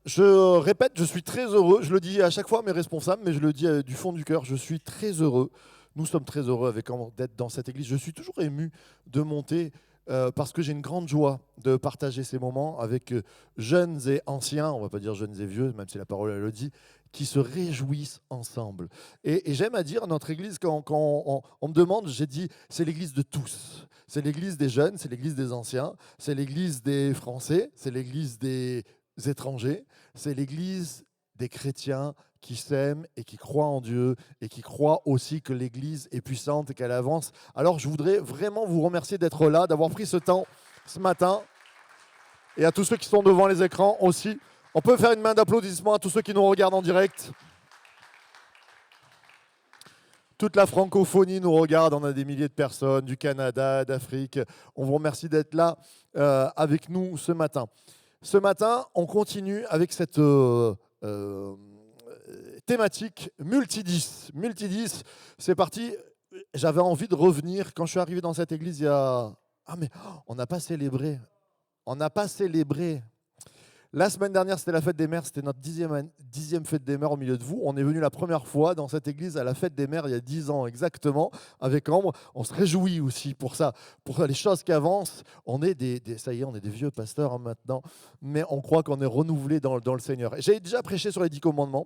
Je répète, je suis très heureux. Je le dis à chaque fois à mes responsables, mais je le dis du fond du cœur. Je suis très heureux. Nous sommes très heureux avec d'être dans cette église. Je suis toujours ému de monter parce que j'ai une grande joie de partager ces moments avec jeunes et anciens, on va pas dire jeunes et vieux, même si la parole elle le dit, qui se réjouissent ensemble. Et j'aime à dire notre église, quand on me demande, j'ai dit, c'est l'église de tous. C'est l'église des jeunes, c'est l'église des anciens, c'est l'église des Français, c'est l'église des étrangers, c'est l'église des chrétiens qui s'aiment et qui croient en Dieu et qui croient aussi que l'église est puissante et qu'elle avance. Alors je voudrais vraiment vous remercier d'être là, d'avoir pris ce temps ce matin et à tous ceux qui sont devant les écrans aussi. On peut faire une main d'applaudissement à tous ceux qui nous regardent en direct. Toute la francophonie nous regarde, on a des milliers de personnes du Canada, d'Afrique. On vous remercie d'être là avec nous ce matin. Ce matin, on continue avec cette thématique multidis. Multidis, c'est parti. J'avais envie de revenir. Quand je suis arrivé dans cette église, il y a... Ah mais on n'a pas célébré. On n'a pas célébré. La semaine dernière, c'était la fête des mères. C'était notre dixième fête des mères au milieu de vous. On est venu la première fois dans cette église à la fête des mères il y a 10 ans exactement avec Ambre. On se réjouit aussi pour ça, pour les choses qui avancent. On est ça y est, on est des vieux pasteurs maintenant, mais on croit qu'on est renouvelé dans le Seigneur. J'ai déjà prêché sur les 10 commandements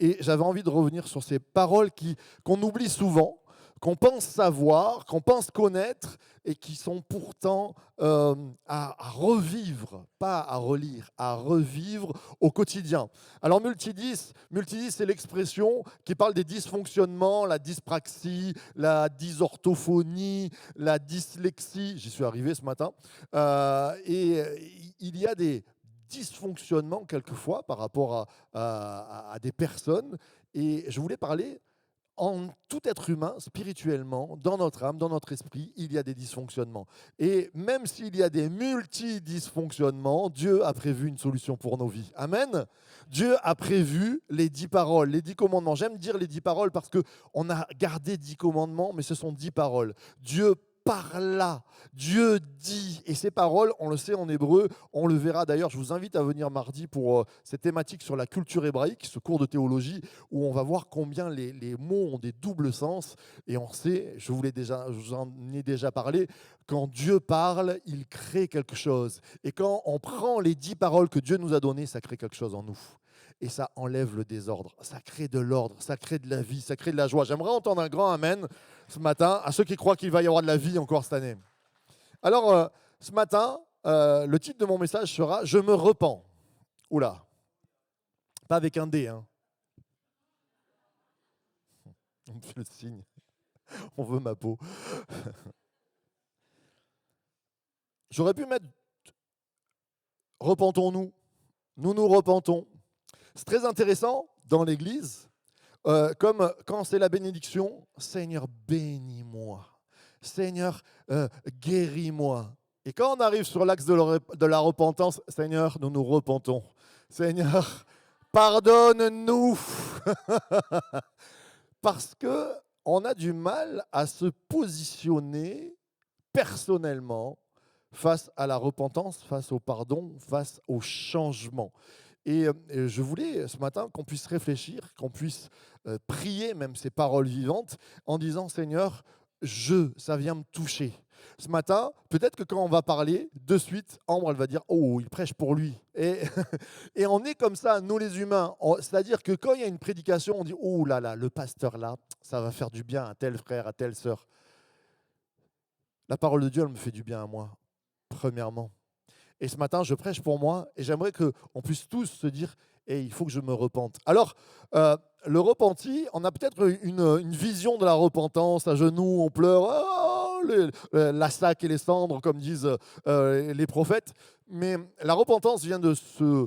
et j'avais envie de revenir sur ces paroles qu'on oublie souvent, qu'on pense savoir, qu'on pense connaître et qui sont pourtant à revivre, pas à relire, à revivre au quotidien. Alors multidis, c'est l'expression qui parle des dysfonctionnements, la dyspraxie, la dysorthophonie, la dyslexie. J'y suis arrivé ce matin. Et il y a des dysfonctionnements quelquefois par rapport à des personnes. Et je voulais parler en tout être humain, spirituellement, dans notre âme, dans notre esprit, il y a des dysfonctionnements. Et même s'il y a des multi-dysfonctionnements, Dieu a prévu une solution pour nos vies. Amen. Dieu a prévu les 10 paroles, les 10 commandements. J'aime dire les 10 paroles parce qu'on a gardé 10 commandements, mais ce sont 10 paroles. Dieu parla, Dieu dit, et ces paroles, on le sait en hébreu, on le verra d'ailleurs, je vous invite à venir mardi pour cette thématique sur la culture hébraïque, ce cours de théologie, où on va voir combien les mots ont des doubles sens, et on sait, je vous en ai déjà parlé, quand Dieu parle, il crée quelque chose, et quand on prend les 10 paroles que Dieu nous a données, ça crée quelque chose en nous. Et ça enlève le désordre, ça crée de l'ordre, ça crée de la vie, ça crée de la joie. J'aimerais entendre un grand amen ce matin à ceux qui croient qu'il va y avoir de la vie encore cette année. Alors, ce matin, le titre de mon message sera « Je me repens ». Oula, pas avec un D, hein. On me fait le signe, on veut ma peau. J'aurais pu mettre « Repentons-nous », nous nous repentons. C'est très intéressant dans l'Église, comme quand c'est la bénédiction, Seigneur, bénis-moi. Seigneur, guéris-moi. Et quand on arrive sur l'axe de la repentance, Seigneur, nous nous repentons. Seigneur, pardonne-nous. Parce qu'on a du mal à se positionner personnellement face à la repentance, face au pardon, face au changement. Et je voulais ce matin qu'on puisse réfléchir, qu'on puisse prier même ces paroles vivantes en disant Seigneur, ça vient me toucher. Ce matin, peut-être que quand on va parler, de suite, Ambre, elle va dire oh, il prêche pour lui. Et on est comme ça, nous les humains. C'est-à-dire que quand il y a une prédication, on dit oh là là, le pasteur là, ça va faire du bien à tel frère, à telle sœur. La parole de Dieu, elle me fait du bien à moi, premièrement. Et ce matin, je prêche pour moi et j'aimerais qu'on puisse tous se dire il faut que je me repente. Alors, le repenti, on a peut-être une vision de la repentance, à genoux, on pleure, la sac et les cendres, comme disent les prophètes. Mais la repentance vient de ce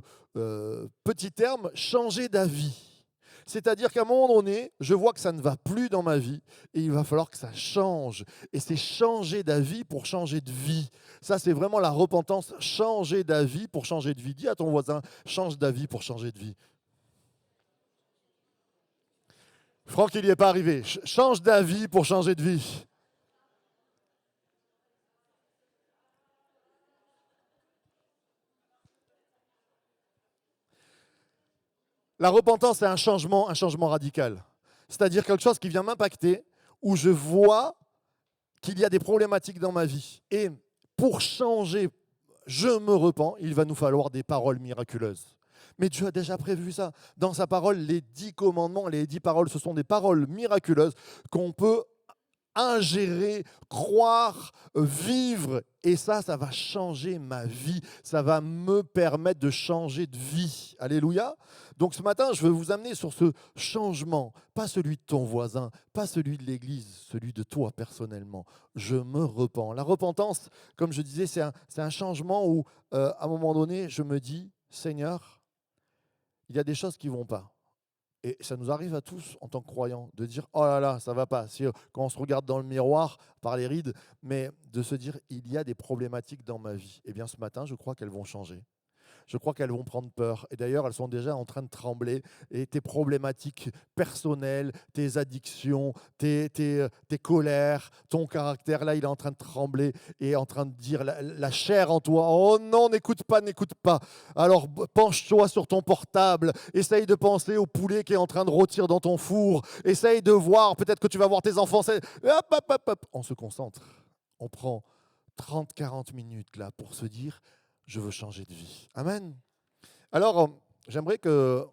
petit terme, changer d'avis. C'est-à-dire qu'à un moment donné, je vois que ça ne va plus dans ma vie et il va falloir que ça change. Et c'est changer d'avis pour changer de vie. Ça, c'est vraiment la repentance, changer d'avis pour changer de vie. Dis à ton voisin, change d'avis pour changer de vie. Franck, il n'y est pas arrivé. Change d'avis pour changer de vie. La repentance, c'est un changement radical. C'est-à-dire quelque chose qui vient m'impacter, où je vois qu'il y a des problématiques dans ma vie. Et pour changer, je me repens, il va nous falloir des paroles miraculeuses. Mais Dieu a déjà prévu ça. Dans sa parole, les 10 commandements, les 10 paroles, ce sont des paroles miraculeuses qu'on peut ingérer, croire, vivre. Et ça va changer ma vie. Ça va me permettre de changer de vie. Alléluia. Donc ce matin, je veux vous amener sur ce changement. Pas celui de ton voisin, pas celui de l'Église, celui de toi personnellement. Je me repens. La repentance, comme je disais, c'est un changement où, à un moment donné, je me dis, Seigneur, il y a des choses qui ne vont pas. Et ça nous arrive à tous, en tant que croyants, de dire « Oh là là, ça ne va pas ». Quand on se regarde dans le miroir, par les rides, mais de se dire « Il y a des problématiques dans ma vie ». Eh bien, ce matin, je crois qu'elles vont changer. Je crois qu'elles vont prendre peur. Et d'ailleurs, elles sont déjà en train de trembler. Et tes problématiques personnelles, tes addictions, tes colères, ton caractère, là, il est en train de trembler et en train de dire la chair en toi. Oh non, n'écoute pas, n'écoute pas. Alors, penche-toi sur ton portable. Essaye de penser au poulet qui est en train de rôtir dans ton four. Essaye de voir, peut-être que tu vas voir tes enfants. Hop, hop, hop, hop. On se concentre. On prend 30-40 minutes là pour se dire je veux changer de vie. Amen. Alors, j'aimerais qu'on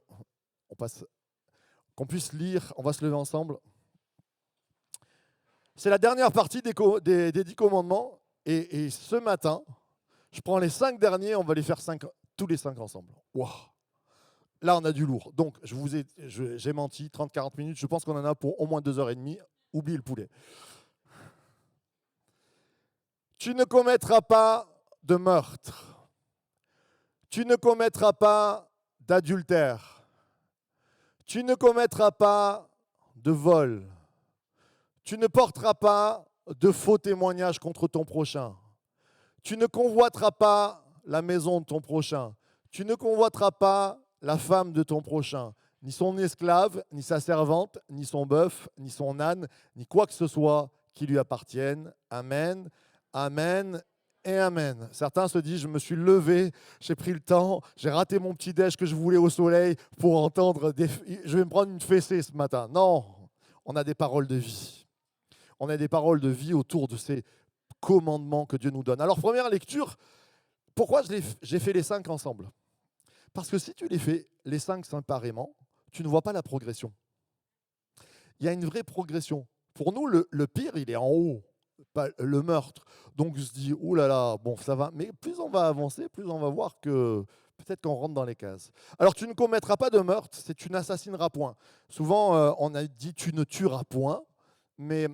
puisse lire, on va se lever ensemble. C'est la dernière partie des 10 commandements. Et ce matin, je prends les 5 derniers, on va les faire tous les 5 ensemble. Wow. Là, on a du lourd. Donc, j'ai menti, 30-40 minutes. Je pense qu'on en a pour au moins 2h30. Oublie le poulet. Tu ne commettras pas de meurtre. Tu ne commettras pas d'adultère. Tu ne commettras pas de vol. Tu ne porteras pas de faux témoignages contre ton prochain. Tu ne convoiteras pas la maison de ton prochain. Tu ne convoiteras pas la femme de ton prochain, ni son esclave, ni sa servante, ni son bœuf, ni son âne, ni quoi que ce soit qui lui appartienne. Amen, amen et amen. Certains se disent, je me suis levé, j'ai pris le temps, j'ai raté mon petit déj que je voulais au soleil pour entendre, je vais me prendre une fessée ce matin. Non, on a des paroles de vie. On a des paroles de vie autour de ces commandements que Dieu nous donne. Alors, première lecture, pourquoi j'ai fait les 5 ensemble? Parce que si tu les fais, les 5 séparément, tu ne vois pas la progression. Il y a une vraie progression. Pour nous, le pire, il est en haut, pas le meurtre. Donc, je se dis, ouh là là, bon, ça va. Mais plus on va avancer, plus on va voir que peut-être qu'on rentre dans les cases. Alors, tu ne commettras pas de meurtre, c'est tu n'assassineras point. Souvent, on a dit tu ne tueras point, mais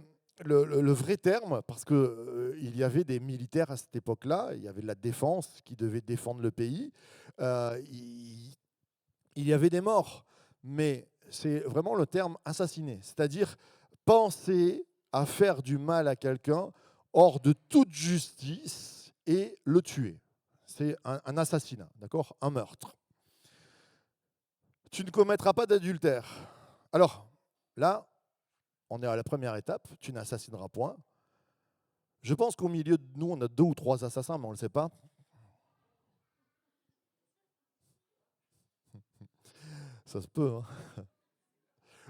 le vrai terme, parce qu'il y avait des militaires à cette époque-là, il y avait de la défense qui devait défendre le pays, il y avait des morts, mais c'est vraiment le terme assassiner, c'est-à-dire penser à faire du mal à quelqu'un hors de toute justice et le tuer. C'est un assassinat, d'accord? Un meurtre. Tu ne commettras pas d'adultère. Alors, là, on est à la première étape, tu n'assassineras point. Je pense qu'au milieu de nous, on a 2 ou 3 assassins, mais on ne le sait pas. Ça se peut, hein.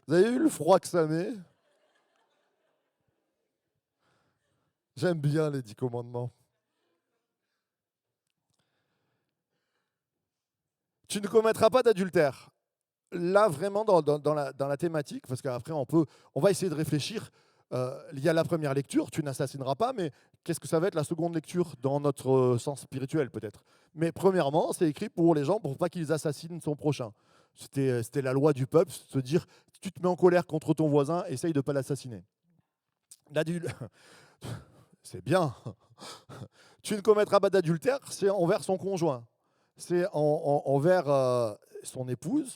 Vous avez vu le froid que ça met? J'aime bien les 10 commandements. Tu ne commettras pas d'adultère. Là, vraiment, dans la thématique, parce qu'après, on va essayer de réfléchir. Il y a la première lecture, tu n'assassineras pas, mais qu'est-ce que ça va être la seconde lecture dans notre sens spirituel, peut-être? Mais premièrement, c'est écrit pour les gens, pour pas qu'ils assassinent son prochain. C'était la loi du peuple, se dire, si tu te mets en colère contre ton voisin, essaye de ne pas l'assassiner. C'est bien. Tu ne commettras pas d'adultère, c'est envers son conjoint. C'est envers son épouse.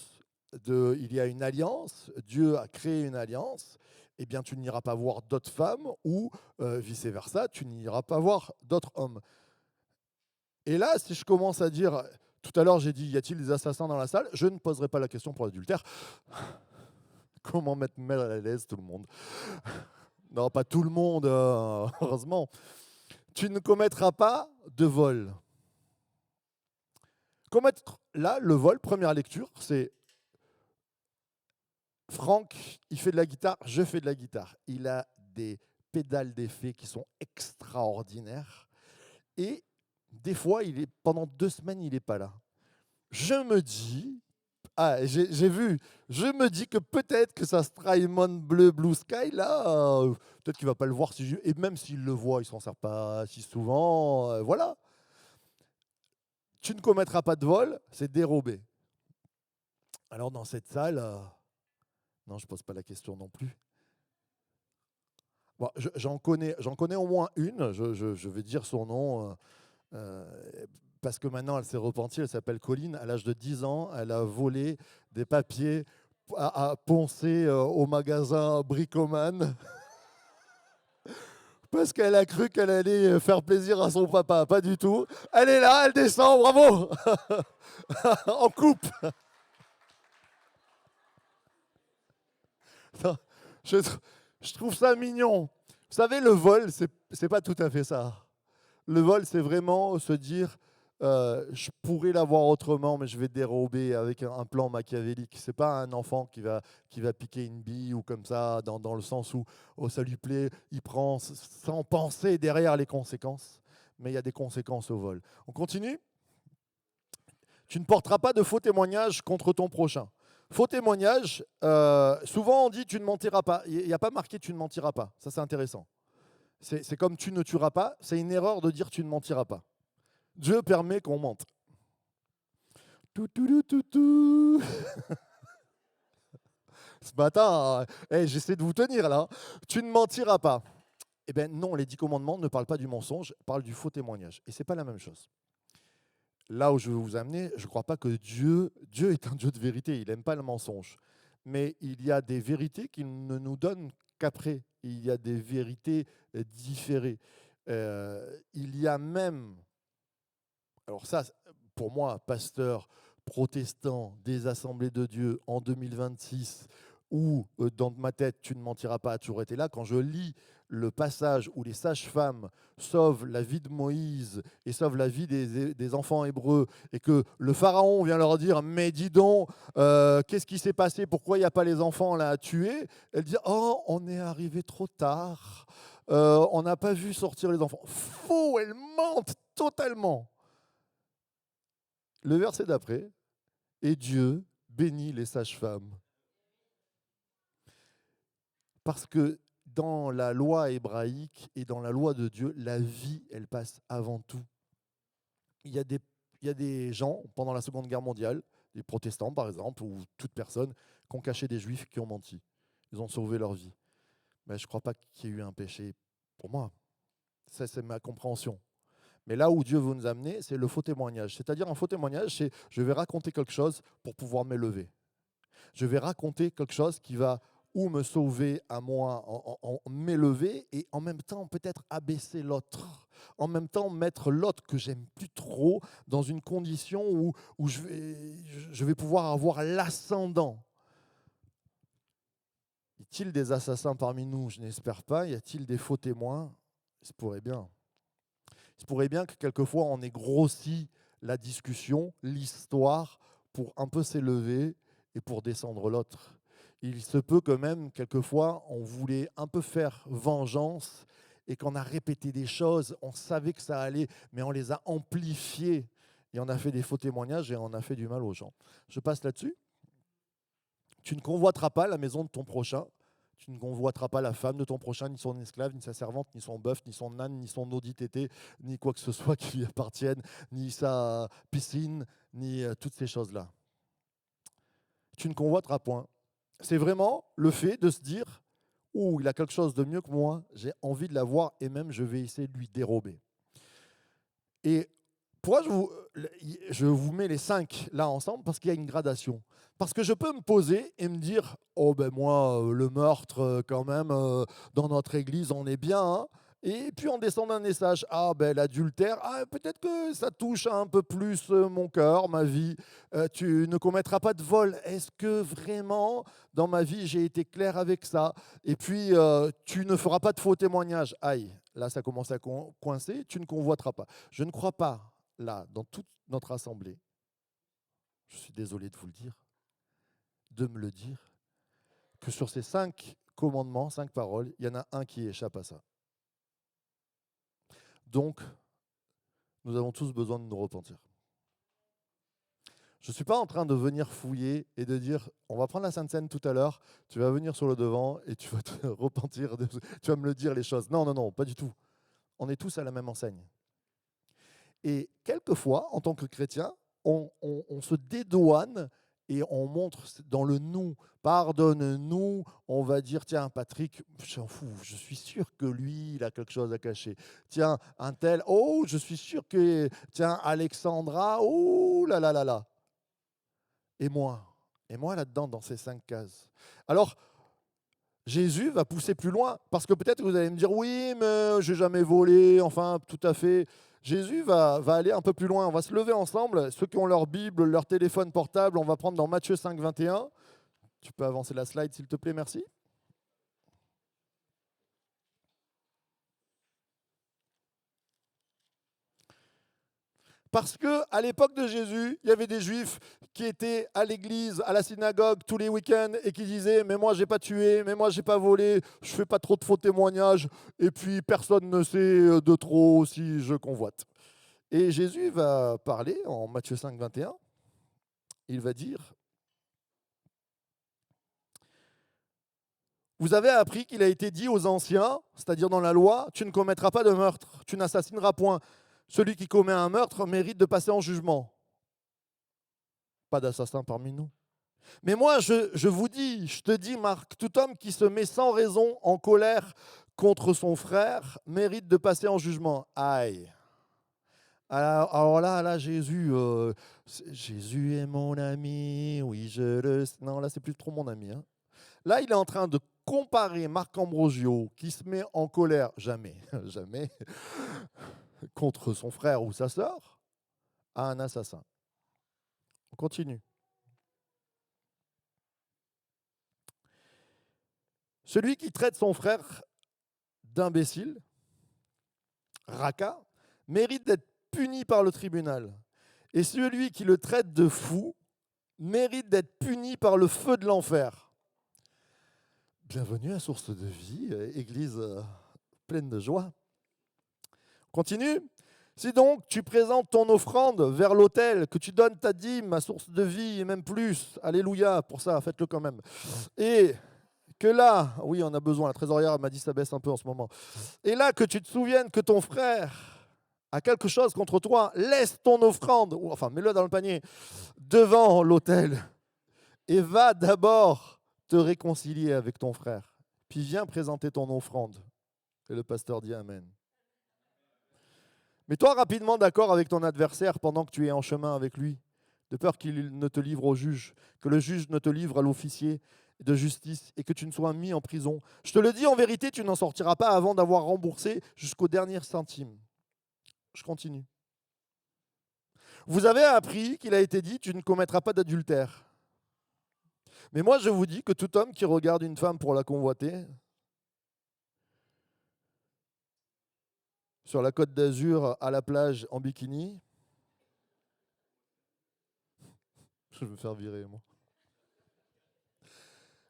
Il y a une alliance, Dieu a créé une alliance. Eh bien, tu n'iras pas voir d'autres femmes ou vice-versa, tu n'iras pas voir d'autres hommes. Et là, si je commence à dire, tout à l'heure j'ai dit, y a-t-il des assassins dans la salle? Je ne poserai pas la question pour l'adultère. Comment mettre mal à l'aise tout le monde? Non, pas tout le monde, heureusement. Tu ne commettras pas de vol. Commettre, là, le vol, première lecture, c'est Franck, il fait de la guitare, je fais de la guitare. Il a des pédales d'effet qui sont extraordinaires. Et des fois, pendant 2 semaines, il n'est pas là. Je me dis, j'ai vu, je me dis que peut-être que ça Strymon bleu Blue Sky, là, peut-être qu'il ne va pas le voir. Et même s'il le voit, il ne s'en sert pas si souvent. Voilà. Tu ne commettras pas de vol, c'est dérobé. Alors dans cette salle, non, je ne pose pas la question non plus. Bon, j'en connais au moins une, je vais dire son nom, parce que maintenant elle s'est repentie, elle s'appelle Colline, à l'âge de 10 ans, elle a volé des papiers à poncer au magasin Bricoman, parce qu'elle a cru qu'elle allait faire plaisir à son papa, pas du tout. Elle est là, elle descend, bravo. En coupe. Non, je, je trouve ça mignon. Vous savez, le vol, c'est pas tout à fait ça. Le vol, c'est vraiment se dire, je pourrais l'avoir autrement, mais je vais dérober avec un plan machiavélique. C'est pas un enfant qui va piquer une bille ou comme ça, dans le sens où oh, ça lui plaît, il prend sans penser derrière les conséquences. Mais il y a des conséquences au vol. On continue. Tu ne porteras pas de faux témoignages contre ton prochain. Faux témoignage, souvent on dit tu ne mentiras pas. Il n'y a pas marqué tu ne mentiras pas. Ça, c'est intéressant. C'est comme tu ne tueras pas. C'est une erreur de dire tu ne mentiras pas. Dieu permet qu'on mente. Tout, tout, tout, tout, tout. Ce matin, j'essaie de vous tenir là. Tu ne mentiras pas. Eh bien non, les 10 commandements ne parlent pas du mensonge, parlent du faux témoignage. Et ce n'est pas la même chose. Là où je veux vous amener, je ne crois pas que Dieu est un Dieu de vérité. Il n'aime pas le mensonge. Mais il y a des vérités qu'il ne nous donne qu'après. Il y a des vérités différées. Il y a même, alors ça, pour moi, pasteur protestant des Assemblées de Dieu en 2026, où dans ma tête, tu ne mentiras pas, a toujours été là, quand je lis le passage où les sages-femmes sauvent la vie de Moïse et sauvent la vie des enfants hébreux, et que le Pharaon vient leur dire, mais dis donc, qu'est-ce qui s'est passé, pourquoi il n'y a pas les enfants là à tuer? Elle dit, oh, on est arrivé trop tard, on n'a pas vu sortir les enfants. Faux, elle mente totalement. Le verset d'après, et Dieu bénit les sages-femmes. Parce que dans la loi hébraïque et dans la loi de Dieu, la vie, elle passe avant tout. Il y a des gens, pendant la Seconde Guerre mondiale, des protestants par exemple, ou toute personne, qui ont caché des juifs qui ont menti. Ils ont sauvé leur vie. Mais je ne crois pas qu'il y ait eu un péché pour moi. Ça, c'est ma compréhension. Mais là où Dieu veut nous amener, c'est le faux témoignage. C'est-à-dire un faux témoignage, c'est je vais raconter quelque chose pour pouvoir m'élever. Je vais raconter quelque chose qui va ou me sauver à moi, en m'élever, et en même temps peut-être abaisser l'autre. En même temps mettre l'autre que j'aime plus trop dans une condition où je vais pouvoir avoir l'ascendant. Y a-t-il des assassins parmi nous? Je n'espère pas. Y a-t-il des faux témoins? Il se pourrait bien. Il se pourrait bien que quelquefois on ait grossi la discussion, l'histoire, pour un peu s'élever et pour descendre l'autre. Il se peut que même, quelquefois, on voulait un peu faire vengeance et qu'on a répété des choses, on savait que ça allait, mais on les a amplifiées et on a fait des faux témoignages et on a fait du mal aux gens. Je passe là-dessus. Tu ne convoiteras pas la maison de ton prochain. Tu ne convoiteras pas la femme de ton prochain, ni son esclave, ni sa servante, ni son bœuf, ni son âne, ni son audi tété, ni quoi que ce soit qui lui appartienne, ni sa piscine, ni toutes ces choses-là. Tu ne convoiteras point. C'est vraiment le fait de se dire, oh, il a quelque chose de mieux que moi, j'ai envie de l'avoir et même je vais essayer de lui dérober. Et pourquoi je vous mets les 5 là ensemble? Parce qu'il y a une gradation. Parce que je peux me poser et me dire, oh ben moi, le meurtre, quand même, dans notre église, on est bien. Hein. Et puis on descend d'un message, ah ben l'adultère, ah, peut-être que ça touche un peu plus mon cœur, ma vie. Tu ne commettras pas de vol. Est-ce que vraiment, dans ma vie, j'ai été clair avec ça? Et puis, tu ne feras pas de faux témoignages. Aïe, là ça commence à coincer, tu ne convoiteras pas. Je ne crois pas là, dans toute notre assemblée, je suis désolé de vous le dire, de me le dire, que sur ces 5 commandements, 5 paroles, il y en a un qui échappe à ça. Donc, nous avons tous besoin de nous repentir. Je ne suis pas en train de venir fouiller et de dire, on va prendre la Sainte Seine tout à l'heure, tu vas venir sur le devant et tu vas te repentir, tu vas me le dire les choses. Non, non, non, pas du tout. On est tous à la même enseigne. Et quelquefois, en tant que chrétien, on se dédouane et on montre dans le nous. Pardonne-nous, on va dire, tiens, Patrick, j'en fous, je suis sûr que lui, il a quelque chose à cacher. Tiens, un tel, oh, je suis sûr que, tiens, Alexandra, oh là là là là. Et moi là-dedans, dans ces 5 cases. Alors, Jésus va pousser plus loin, parce que peut-être vous allez me dire, oui, mais j'ai jamais volé, enfin, tout à fait. Jésus va aller un peu plus loin. On va se lever ensemble. Ceux qui ont leur Bible, leur téléphone portable, on va prendre dans Matthieu 5, 21. Tu peux avancer la slide, s'il te plaît, merci. Parce que à l'époque de Jésus, il y avait des Juifs qui étaient à l'église, à la synagogue tous les week-ends et qui disaient mais moi j'ai pas tué, mais moi j'ai pas volé, je fais pas trop de faux témoignages et puis personne ne sait de trop si je convoite. Et Jésus va parler en Matthieu 5, 21. Il va dire vous avez appris qu'il a été dit aux anciens, c'est-à-dire dans la loi, tu ne commettras pas de meurtre, tu n'assassineras point. Celui qui commet un meurtre mérite de passer en jugement. Pas d'assassin parmi nous. Mais moi, je vous dis, je te dis, Marc, tout homme qui se met sans raison en colère contre son frère mérite de passer en jugement. Aïe. Alors là, Jésus est mon ami, oui, je le sais. Non, là, c'est plus trop mon ami. Hein. Là, il est en train de comparer Marc Ambrosio, qui se met en colère, jamais, jamais, contre son frère ou sa sœur, à un assassin. On continue. Celui qui traite son frère d'imbécile, raca, mérite d'être puni par le tribunal. Et celui qui le traite de fou mérite d'être puni par le feu de l'enfer. Bienvenue à Source de Vie, église pleine de joie. Continue. Si donc tu présentes ton offrande vers l'autel, que tu donnes ta dîme à Source de Vie et même plus, alléluia pour ça, faites-le quand même. Et que là, oui, on a besoin, la trésorière m'a dit ça baisse un peu en ce moment. Et là, que tu te souviennes que ton frère a quelque chose contre toi, laisse ton offrande, ou enfin mets-le dans le panier, devant l'autel, et va d'abord te réconcilier avec ton frère. Puis viens présenter ton offrande. Et le pasteur dit Amen. Mets-toi rapidement d'accord avec ton adversaire pendant que tu es en chemin avec lui, de peur qu'il ne te livre au juge, que le juge ne te livre à l'officier de justice et que tu ne sois mis en prison. Je te le dis en vérité, tu n'en sortiras pas avant d'avoir remboursé jusqu'au dernier centime. Je continue. Vous avez appris qu'il a été dit, tu ne commettras pas d'adultère. Mais moi, je vous dis que tout homme qui regarde une femme pour la convoiter, sur la côte d'Azur, à la plage, en bikini, je vais me faire virer, moi,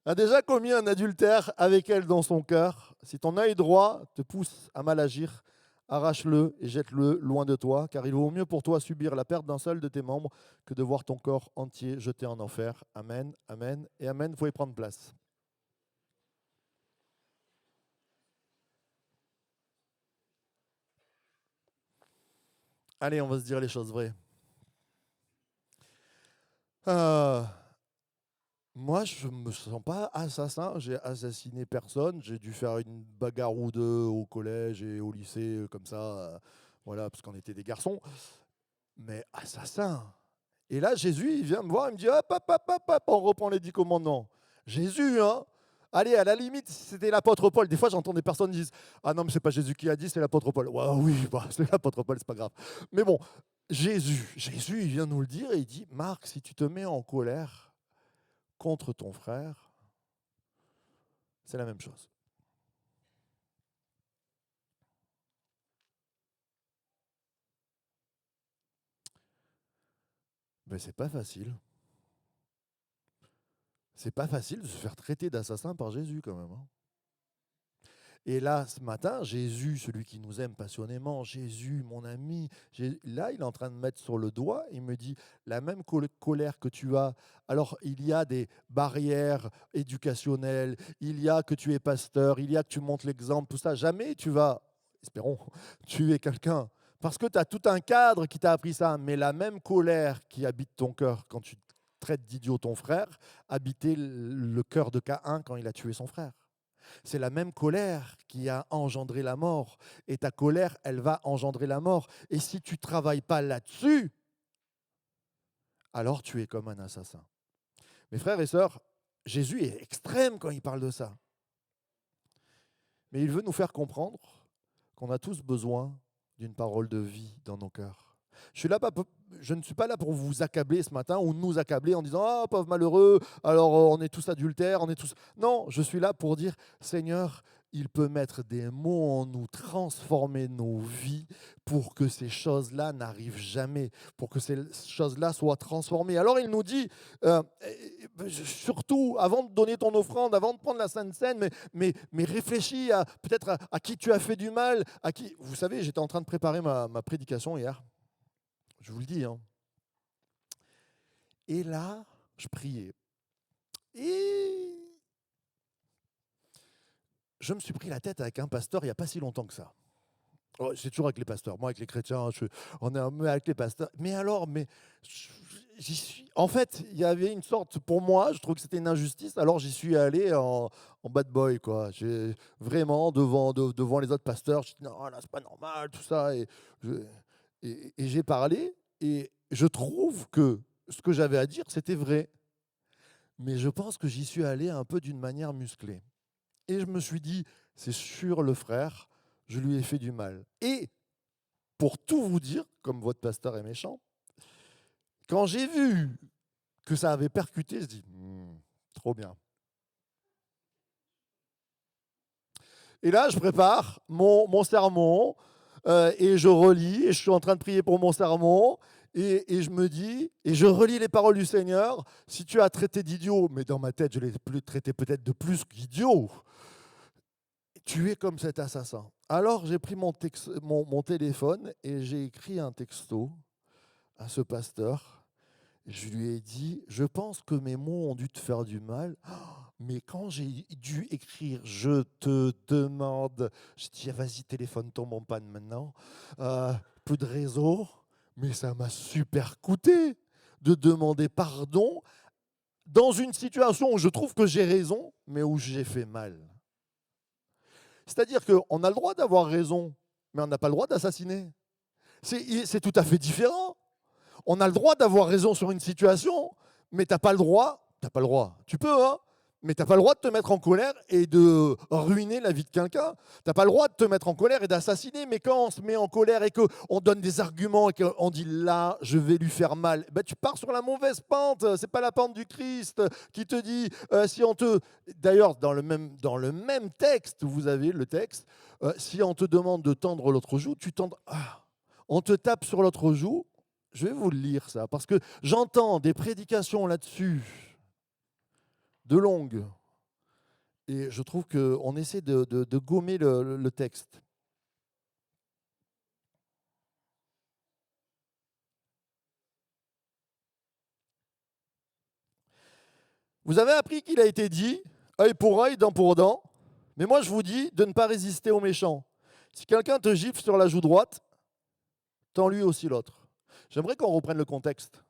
a déjà commis un adultère avec elle dans son cœur. Si ton œil droit te pousse à mal agir, arrache-le et jette-le loin de toi, car il vaut mieux pour toi subir la perte d'un seul de tes membres que de voir ton corps entier jeté en enfer. Amen, amen et amen. Vous pouvez prendre place. Allez, on va se dire les choses vraies. Moi, je ne me sens pas assassin. J'ai assassiné personne. J'ai dû faire une bagarre ou deux au collège et au lycée, comme ça, voilà, parce qu'on était des garçons. Mais assassin. Et là, Jésus, il vient me voir, il me dit, hop, hop, hop, hop, hop, on reprend les 10 commandements. Jésus, hein. Allez, à la limite, si c'était l'apôtre Paul. Des fois, j'entends des personnes qui disent, ah non, mais c'est pas Jésus qui a dit, c'est l'apôtre Paul. Ouais, oui, bah, c'est l'apôtre Paul, c'est pas grave. Mais bon, Jésus, il vient nous le dire et il dit, Marc, si tu te mets en colère contre ton frère, c'est la même chose. Mais c'est pas facile. C'est pas facile de se faire traiter d'assassin par Jésus quand même, hein. Et là, ce matin, Jésus, celui qui nous aime passionnément, Jésus, mon ami, là, il est en train de mettre sur le doigt, il me dit, la même colère que tu as, alors il y a des barrières éducationnelles, il y a que tu es pasteur, il y a que tu montres l'exemple, tout ça, jamais tu vas, espérons, tuer quelqu'un, parce que tu as tout un cadre qui t'a appris ça, mais la même colère qui habite ton cœur quand tu traites d'idiot ton frère, habitait le cœur de Caïn quand il a tué son frère. C'est la même colère qui a engendré la mort. Et ta colère, elle va engendrer la mort. Et si tu ne travailles pas là-dessus, alors tu es comme un assassin. Mes frères et sœurs, Jésus est extrême quand il parle de ça. Mais il veut nous faire comprendre qu'on a tous besoin d'une parole de vie dans nos cœurs. Je ne suis pas là pour vous accabler ce matin ou nous accabler en disant « Ah, pauvre malheureux, alors on est tous adultères, on est tous… » Non, je suis là pour dire « Seigneur, il peut mettre des mots en nous, transformer nos vies pour que ces choses-là n'arrivent jamais, pour que ces choses-là soient transformées. » Alors il nous dit, surtout, avant de donner ton offrande, avant de prendre la Sainte Seine, mais réfléchis peut-être à qui tu as fait du mal, à qui… Vous savez, j'étais en train de préparer ma prédication hier. Je vous le dis, hein. Et là, je priais. Et je me suis pris la tête avec un pasteur il n'y a pas si longtemps que ça. Oh, c'est toujours avec les pasteurs. Moi, avec les chrétiens, on est avec les pasteurs. Mais alors, j'y suis. En fait, il y avait une sorte, pour moi, je trouve que c'était une injustice. Alors, j'y suis allé en bad boy, quoi. J'ai vraiment devant les autres pasteurs, je dis non, là, c'est pas normal, tout ça. Et j'ai parlé. Et je trouve que ce que j'avais à dire, c'était vrai. Mais je pense que j'y suis allé un peu d'une manière musclée. Et je me suis dit, c'est sûr, le frère, je lui ai fait du mal. Et pour tout vous dire, comme votre pasteur est méchant, quand j'ai vu que ça avait percuté, je dis, trop bien. Et là, je prépare mon sermon et je relis, et je suis en train de prier pour mon sermon. Et je me dis, et je relis les paroles du Seigneur, si tu as traité d'idiot, mais dans ma tête, je l'ai traité peut-être de plus qu'idiot, tu es comme cet assassin. Alors j'ai pris mon téléphone et j'ai écrit un texto à ce pasteur. Je lui ai dit, je pense que mes mots ont dû te faire du mal, mais quand j'ai dû écrire, je te demande, je dis, vas-y, téléphone tombe en panne maintenant, peu de réseau. Mais ça m'a super coûté de demander pardon dans une situation où je trouve que j'ai raison, mais où j'ai fait mal. C'est-à-dire qu'on a le droit d'avoir raison, mais on n'a pas le droit d'assassiner. C'est tout à fait différent. On a le droit d'avoir raison sur une situation, mais tu n'as pas le droit, tu peux, hein, mais tu n'as pas le droit de te mettre en colère et de ruiner la vie de quelqu'un. Tu n'as pas le droit de te mettre en colère et d'assassiner. Mais quand on se met en colère et qu'on donne des arguments et qu'on dit là, je vais lui faire mal, ben, tu pars sur la mauvaise pente. Ce n'est pas la pente du Christ qui te dit, si on te… D'ailleurs, dans le même texte, vous avez le texte, si on te demande de tendre l'autre joue, tu tends… on te tape sur l'autre joue. Je vais vous le lire ça, parce que j'entends des prédications là-dessus, de longues, et je trouve qu'on essaie de gommer le texte. Vous avez appris qu'il a été dit, œil pour œil, dent pour dent, mais moi je vous dis de ne pas résister aux méchants. Si quelqu'un te gifle sur la joue droite, tends-lui aussi l'autre. J'aimerais qu'on reprenne le contexte.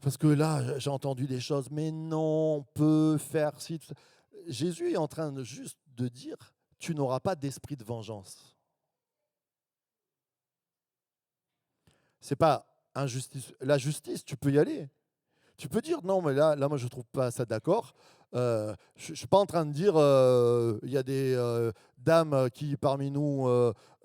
Parce que là, j'ai entendu des choses, mais non, on peut faire ci. Jésus est en train juste de dire, tu n'auras pas d'esprit de vengeance. C'est pas injustice. La justice, tu peux y aller. Tu peux dire, non, mais là moi, je ne trouve pas ça d'accord. Je ne suis pas en train de dire, il y a d'âmes qui parmi nous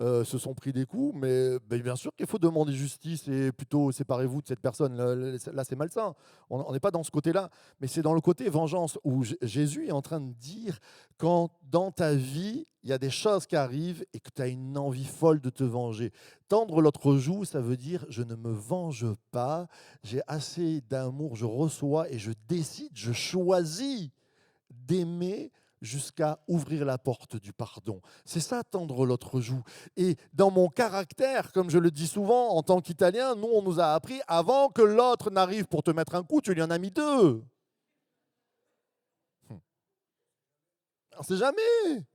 se sont pris des coups, mais bien sûr qu'il faut demander justice et plutôt séparez-vous de cette personne. Là, c'est malsain. On n'est pas dans ce côté-là, mais c'est dans le côté vengeance où Jésus est en train de dire quand dans ta vie, il y a des choses qui arrivent et que tu as une envie folle de te venger. Tendre l'autre joue, ça veut dire je ne me venge pas, j'ai assez d'amour, je reçois et je décide, je choisis d'aimer jusqu'à ouvrir la porte du pardon. C'est ça, tendre l'autre joue. Et dans mon caractère, comme je le dis souvent, en tant qu'Italien, nous, on nous a appris, avant que l'autre n'arrive pour te mettre un coup, tu lui en as mis deux. On ne sait jamais.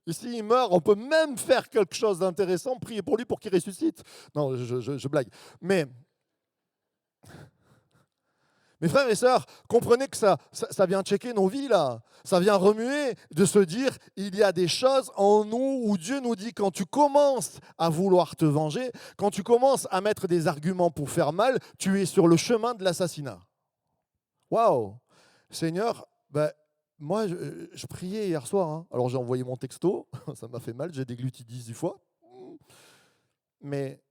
Et s'il meurt, on peut même faire quelque chose d'intéressant, prier pour lui pour qu'il ressuscite. Non, je blague. Mais mes frères et sœurs, comprenez que ça vient checker nos vies là. Ça vient remuer de se dire, il y a des choses en nous où Dieu nous dit, quand tu commences à vouloir te venger, quand tu commences à mettre des arguments pour faire mal, tu es sur le chemin de l'assassinat. Waouh! Seigneur, moi, je priais hier soir. Hein. Alors j'ai envoyé mon texto, ça m'a fait mal, j'ai dégluti 10 fois. Mais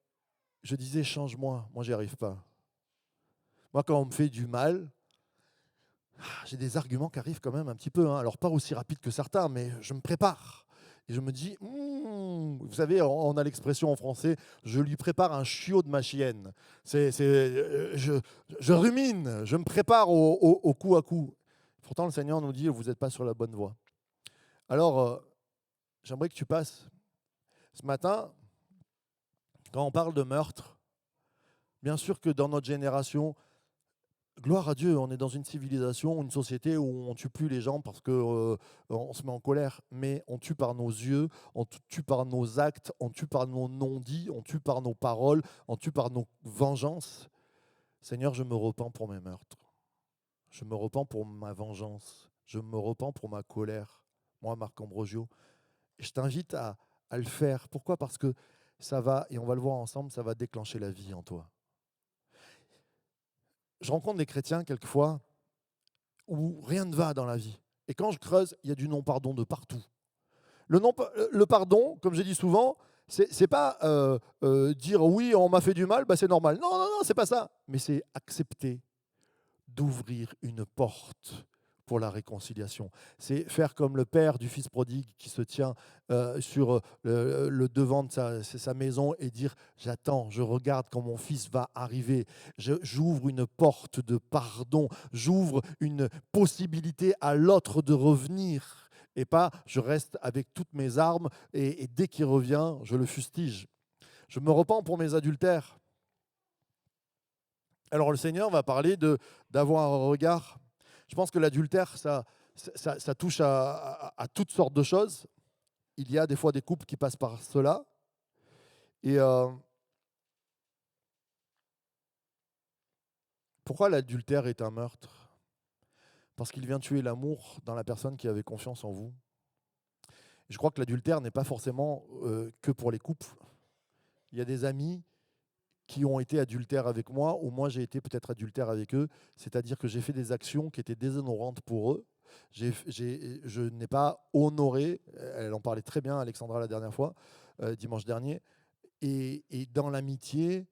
je disais, change-moi, moi j'y arrive pas. Moi, quand on me fait du mal, j'ai des arguments qui arrivent quand même un petit peu. Hein. Alors, pas aussi rapide que certains, mais je me prépare. Et je me dis, vous savez, on a l'expression en français, je lui prépare un chiot de ma chienne. Je rumine, je me prépare au coup à coup. Pourtant, le Seigneur nous dit, vous n'êtes pas sur la bonne voie. Alors, j'aimerais que tu passes. Ce matin, quand on parle de meurtre, bien sûr que dans notre génération, gloire à Dieu, on est dans une civilisation, une société où on ne tue plus les gens parce qu'on se met en colère, mais on tue par nos yeux, on tue par nos actes, on tue par nos non-dits, on tue par nos paroles, on tue par nos vengeances. Seigneur, je me repens pour mes meurtres. Je me repens pour ma vengeance. Je me repens pour ma colère. Moi, Marc Ambrogio. Et je t'invite à le faire. Pourquoi ? Parce que ça va, et on va le voir ensemble, ça va déclencher la vie en toi. Je rencontre des chrétiens quelquefois où rien ne va dans la vie. Et quand je creuse, il y a du non-pardon de partout. Le pardon, comme j'ai dit souvent, c'est pas dire oui, on m'a fait du mal, c'est normal. Non, non, non, c'est pas ça. Mais c'est accepter d'ouvrir une porte pour la réconciliation. C'est faire comme le père du fils prodigue qui se tient sur le devant de sa maison et dire « J'attends, je regarde quand mon fils va arriver. J'ouvre une porte de pardon. J'ouvre une possibilité à l'autre de revenir. Et pas je reste avec toutes mes armes et dès qu'il revient, je le fustige. Je me repens pour mes adultères. » Alors le Seigneur va parler d'avoir un regard. Je pense que l'adultère, ça touche à toutes sortes de choses. Il y a des fois des couples qui passent par cela. Et pourquoi l'adultère est un meurtre ? Parce qu'il vient tuer l'amour dans la personne qui avait confiance en vous. Je crois que l'adultère n'est pas forcément que pour les couples. Il y a des amis qui ont été adultères avec moi, ou moi j'ai été peut-être adultère avec eux, c'est-à-dire que j'ai fait des actions qui étaient déshonorantes pour eux. Je n'ai pas honoré, elle en parlait très bien, Alexandra, la dernière fois, dimanche dernier, et dans l'amitié,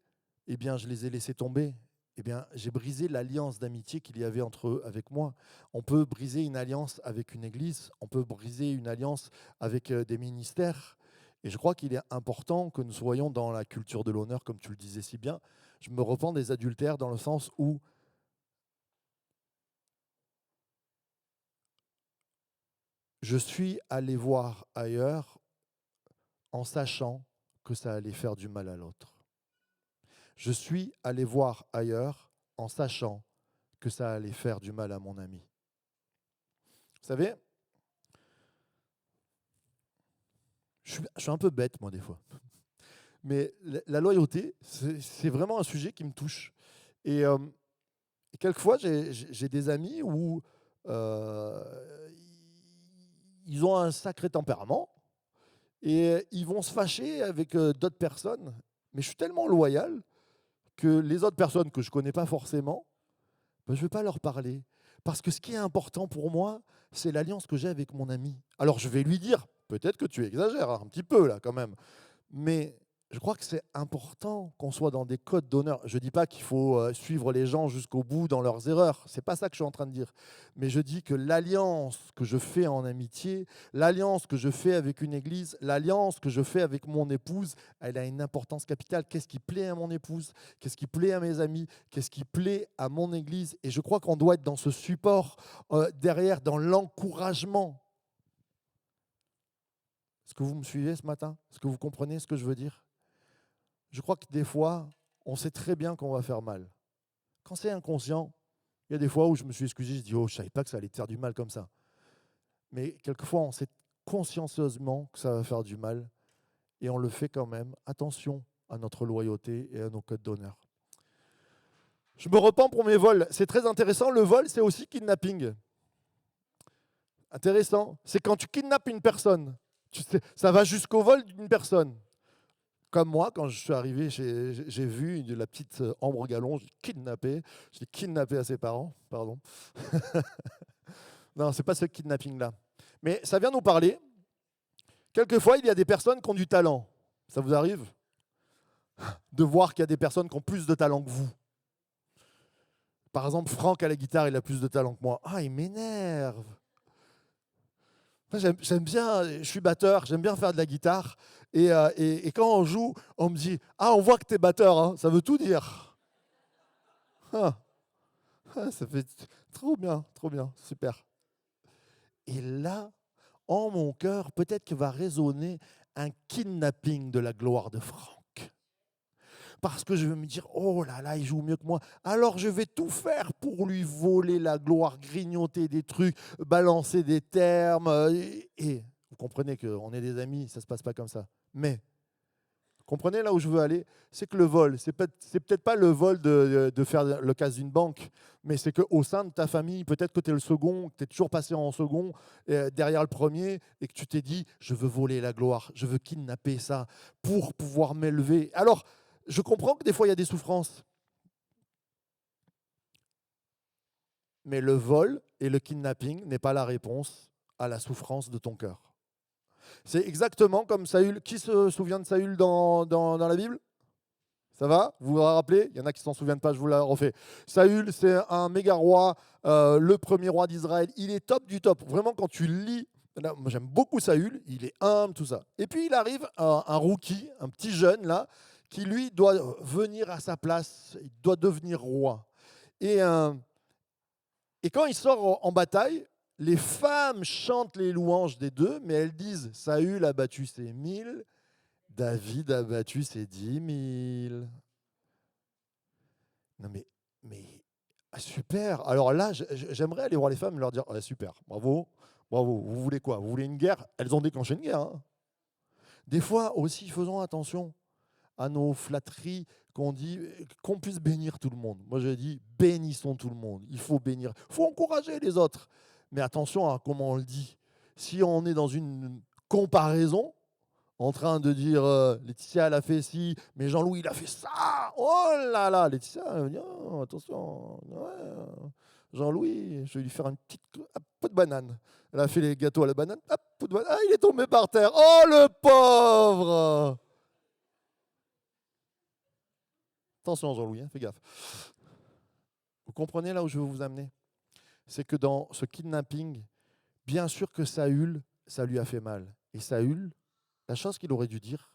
eh bien, je les ai laissés tomber. Eh bien, j'ai brisé l'alliance d'amitié qu'il y avait entre eux avec moi. On peut briser une alliance avec une église, on peut briser une alliance avec des ministères. Et je crois qu'il est important que nous soyons dans la culture de l'honneur, comme tu le disais si bien. Je me repens des adultères dans le sens où je suis allé voir ailleurs en sachant que ça allait faire du mal à l'autre. Je suis allé voir ailleurs en sachant que ça allait faire du mal à mon ami. Vous savez, je suis un peu bête, moi, des fois. Mais la loyauté, c'est vraiment un sujet qui me touche. Et quelquefois, j'ai des amis où ils ont un sacré tempérament et ils vont se fâcher avec d'autres personnes. Mais je suis tellement loyal que les autres personnes que je ne connais pas forcément, je ne vais pas leur parler. Parce que ce qui est important pour moi, c'est l'alliance que j'ai avec mon ami. Alors je vais lui dire, Peut-être que tu exagères un petit peu là quand même. Mais je crois que c'est important qu'on soit dans des codes d'honneur. Je ne dis pas qu'il faut suivre les gens jusqu'au bout dans leurs erreurs. Ce n'est pas ça que je suis en train de dire. Mais je dis que l'alliance que je fais en amitié, l'alliance que je fais avec une église, l'alliance que je fais avec mon épouse, elle a une importance capitale. Qu'est-ce qui plaît à mon épouse? Qu'est-ce qui plaît à mes amis? Qu'est-ce qui plaît à mon église? Et je crois qu'on doit être dans ce support derrière, dans l'encouragement. Est-ce que vous me suivez ce matin? Est-ce que vous comprenez ce que je veux dire? Je crois que des fois, on sait très bien qu'on va faire mal. Quand c'est inconscient, il y a des fois où je me suis excusé, je dis oh, je ne savais pas que ça allait te faire du mal comme ça. Mais quelquefois, on sait consciencieusement que ça va faire du mal et on le fait quand même. Attention à notre loyauté et à nos codes d'honneur. Je me repens pour mes vols. C'est très intéressant. Le vol, c'est aussi kidnapping. Intéressant. C'est quand tu kidnappes une personne. Ça va jusqu'au vol d'une personne. Comme moi, quand je suis arrivé, j'ai vu la petite Ambre Gallon, je l'ai kidnappé à ses parents, pardon. Non, ce n'est pas ce kidnapping-là. Mais ça vient nous parler. Quelquefois, il y a des personnes qui ont du talent. Ça vous arrive de voir qu'il y a des personnes qui ont plus de talent que vous? Par exemple, Franck à la guitare, il a plus de talent que moi. Ah, il m'énerve. J'aime bien, je suis batteur, j'aime bien faire de la guitare. Et quand on joue, on me dit « Ah, on voit que tu es batteur, hein, ça veut tout dire. » Ça fait trop bien, super. Et là, en mon cœur, peut-être que va résonner un kidnapping de la gloire de Franck. Parce que je vais me dire, oh là là, il joue mieux que moi. Alors je vais tout faire pour lui voler la gloire, grignoter des trucs, balancer des termes. Et vous comprenez qu'on est des amis, ça ne se passe pas comme ça. Mais, comprenez là où je veux aller, c'est que le vol, c'est peut-être pas le vol de faire le casse d'une banque, mais c'est qu'au sein de ta famille, peut-être que tu es le second, que tu es toujours passé en second, derrière le premier, et que tu t'es dit, je veux voler la gloire, je veux kidnapper ça pour pouvoir m'élever. Alors, je comprends que des fois, il y a des souffrances. Mais le vol et le kidnapping n'est pas la réponse à la souffrance de ton cœur. C'est exactement comme Saül. Qui se souvient de Saül dans la Bible? Ça va? Vous vous rappelez? Il y en a qui ne s'en souviennent pas, je vous la refais. Saül, c'est un méga roi, le premier roi d'Israël. Il est top du top. Vraiment, quand tu lis, là, moi j'aime beaucoup Saül, il est humble, tout ça. Et puis il arrive un rookie, un petit jeune là, qui lui doit venir à sa place, il doit devenir roi. Et quand il sort en bataille, les femmes chantent les louanges des deux, mais elles disent Saül a battu ses 1000, David a battu ses 10 000. Non mais super. Alors là, j'aimerais aller voir les femmes et leur dire super, bravo, bravo. Vous voulez quoi? Vous voulez une guerre? Elles ont déclenché une guerre. Hein. Des fois aussi, faisons attention à nos flatteries qu'on dit, qu'on puisse bénir tout le monde. Moi, je dis, bénissons tout le monde. Il faut bénir. Il faut encourager les autres. Mais attention à comment on le dit. Si on est dans une comparaison, en train de dire Laetitia, elle a fait ci, mais Jean-Louis, il a fait ça. Oh là là, Laetitia, elle va dire, oh, attention. Ouais, Jean-Louis, je vais lui faire un pot de banane. Elle a fait les gâteaux à la banane. Hop, pot de banane. Ah, il est tombé par terre. Oh, le pauvre. Attention Jean-Louis, hein, fais gaffe. Vous comprenez là où je veux vous amener? C'est que dans ce kidnapping, bien sûr que Saül, ça lui a fait mal. Et Saül, la chose qu'il aurait dû dire,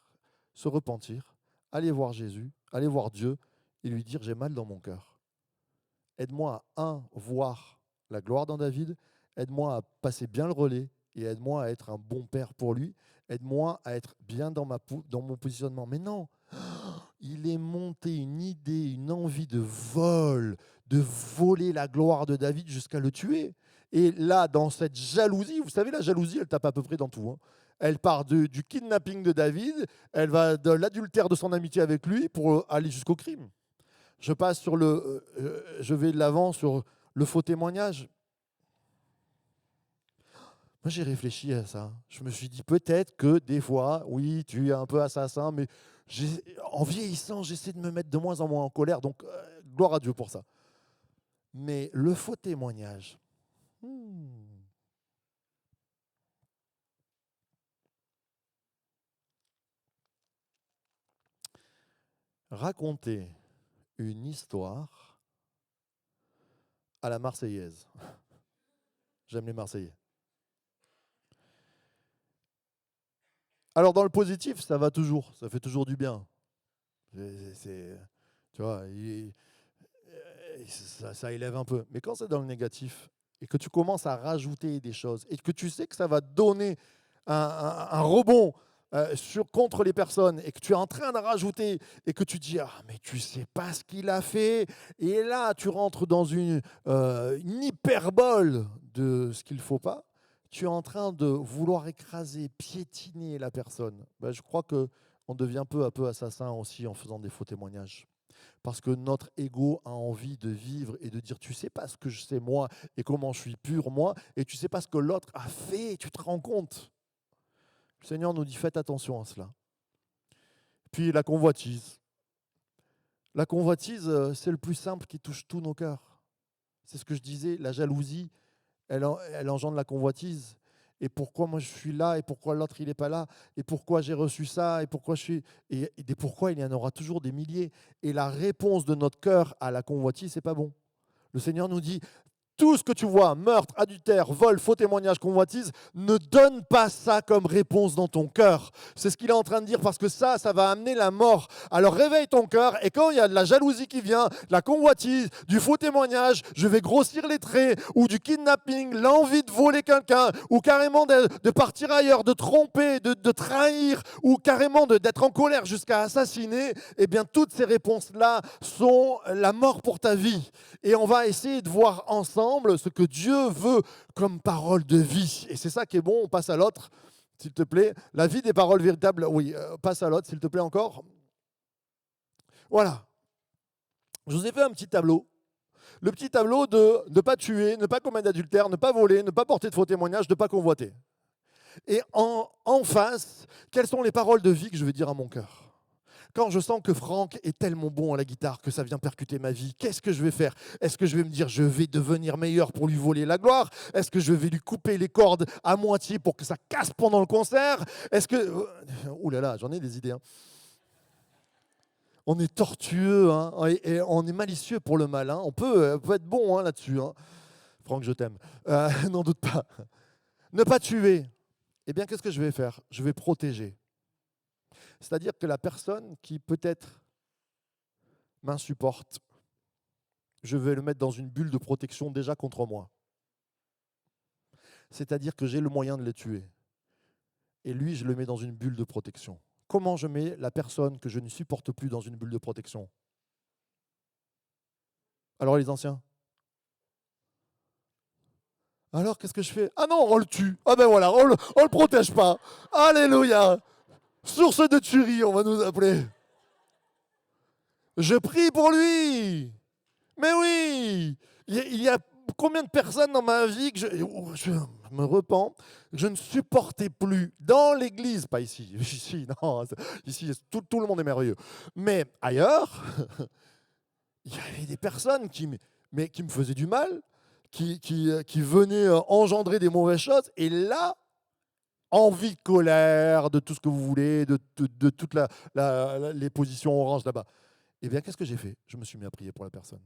se repentir, aller voir Jésus, aller voir Dieu et lui dire j'ai mal dans mon cœur. Aide-moi à, voir la gloire dans David, aide-moi à passer bien le relais et aide-moi à être un bon père pour lui, aide-moi à être bien dans mon positionnement. Mais non, il est monté une idée, une envie de vol, de voler la gloire de David jusqu'à le tuer. Et là, dans cette jalousie, vous savez, la jalousie, elle tape à peu près dans tout. Hein. Elle part du kidnapping de David, elle va de l'adultère de son amitié avec lui pour aller jusqu'au crime. Je vais de l'avant sur le faux témoignage. Moi, j'ai réfléchi à ça. Je me suis dit peut-être que des fois, oui, tu es un peu assassin, mais en vieillissant, j'essaie de me mettre de moins en moins en colère. Donc, gloire à Dieu pour ça. Mais le faux témoignage, raconter une histoire à la Marseillaise. J'aime les Marseillais. Alors dans le positif, ça va toujours, ça fait toujours du bien. Tu vois, ça élève un peu. Mais quand c'est dans le négatif et que tu commences à rajouter des choses et que tu sais que ça va donner un rebond contre les personnes et que tu es en train de rajouter et que tu dis ah mais tu sais pas ce qu'il a fait et là tu rentres dans une hyperbole de ce qu'il faut pas, tu es en train de vouloir écraser, piétiner la personne. Ben, je crois que on devient peu à peu assassin aussi en faisant des faux témoignages. Parce que notre ego a envie de vivre et de dire tu sais pas ce que je sais moi et comment je suis pur moi et tu sais pas ce que l'autre a fait, tu te rends compte. Le Seigneur nous dit faites attention à cela. Puis la convoitise. La convoitise, c'est le plus simple qui touche tous nos cœurs. C'est ce que je disais, la jalousie, elle engendre la convoitise. Et pourquoi moi je suis là, et pourquoi l'autre il n'est pas là, et pourquoi j'ai reçu ça, et pourquoi je suis. Et des pourquoi, il y en aura toujours des milliers. Et la réponse de notre cœur à la convoitise, c'est pas bon. Le Seigneur nous dit tout ce que tu vois, meurtre, adultère, vol, faux témoignage, convoitise, ne donne pas ça comme réponse dans ton cœur. C'est ce qu'il est en train de dire parce que ça va amener la mort. Alors réveille ton cœur et quand il y a de la jalousie qui vient, la convoitise, du faux témoignage, je vais grossir les traits, ou du kidnapping, l'envie de voler quelqu'un, ou carrément de partir ailleurs, de tromper, de trahir, ou carrément d'être en colère jusqu'à assassiner, eh bien toutes ces réponses-là sont la mort pour ta vie. Et on va essayer de voir ensemble ce que Dieu veut comme parole de vie. Et c'est ça qui est bon, on passe à l'autre, s'il te plaît. La vie des paroles véritables, oui, passe à l'autre, s'il te plaît encore. Voilà. Je vous ai fait un petit tableau. Le petit tableau de ne pas tuer, ne pas commettre d'adultère, ne pas voler, ne pas porter de faux témoignages, ne pas convoiter. Et en face, quelles sont les paroles de vie que je vais dire à mon cœur ? Quand je sens que Franck est tellement bon à la guitare que ça vient percuter ma vie, qu'est-ce que je vais faire ? Est-ce que je vais me dire je vais devenir meilleur pour lui voler la gloire ? Est-ce que je vais lui couper les cordes à moitié pour que ça casse pendant le concert ? Est-ce que... Ouh là là, j'en ai des idées. Hein. On est tortueux, hein, et on est malicieux pour le mal. Hein. On peut être bon hein, là-dessus. Hein. Franck, je t'aime. N'en doute pas. Ne pas tuer. Eh bien, qu'est-ce que je vais faire ? Je vais protéger. C'est-à-dire que la personne qui peut-être m'insupporte, je vais le mettre dans une bulle de protection déjà contre moi. C'est-à-dire que j'ai le moyen de le tuer. Et lui, je le mets dans une bulle de protection. Comment je mets la personne que je ne supporte plus dans une bulle de protection ? Alors les anciens ? Alors qu'est-ce que je fais ? Ah non, on le tue. Ah ben voilà, on le protège pas. Alléluia. Source de tuerie, on va nous appeler. Je prie pour lui. Mais oui, il y a combien de personnes dans ma vie que je me repens, que je ne supportais plus dans l'église, pas ici, ici, non, ici tout le monde est merveilleux, mais ailleurs, il y avait des personnes qui me faisaient du mal, qui venaient engendrer des mauvaises choses, et là, envie de colère, de tout ce que vous voulez, de toutes les positions oranges là-bas. Eh bien, qu'est-ce que j'ai fait ? Je me suis mis à prier pour la personne.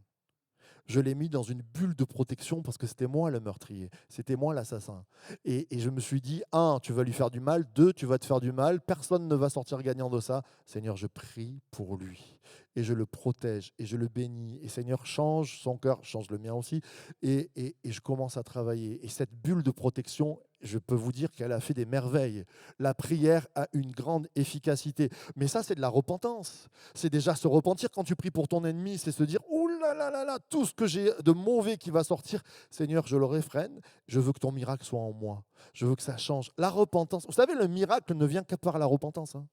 Je l'ai mis dans une bulle de protection parce que c'était moi le meurtrier, c'était moi l'assassin. Et je me suis dit, un, tu vas lui faire du mal, deux, tu vas te faire du mal, personne ne va sortir gagnant de ça. Seigneur, je prie pour lui et je le protège et je le bénis. Et Seigneur, change son cœur, change le mien aussi. Et je commence à travailler. Et cette bulle de protection, je peux vous dire qu'elle a fait des merveilles. La prière a une grande efficacité. Mais ça, c'est de la repentance. C'est déjà se repentir quand tu pries pour ton ennemi, c'est se dire, ouh là là là là, tout ce que j'ai de mauvais qui va sortir, Seigneur, je le réfrène, je veux que ton miracle soit en moi. Je veux que ça change. La repentance, vous savez, le miracle ne vient que par la repentance. Hein.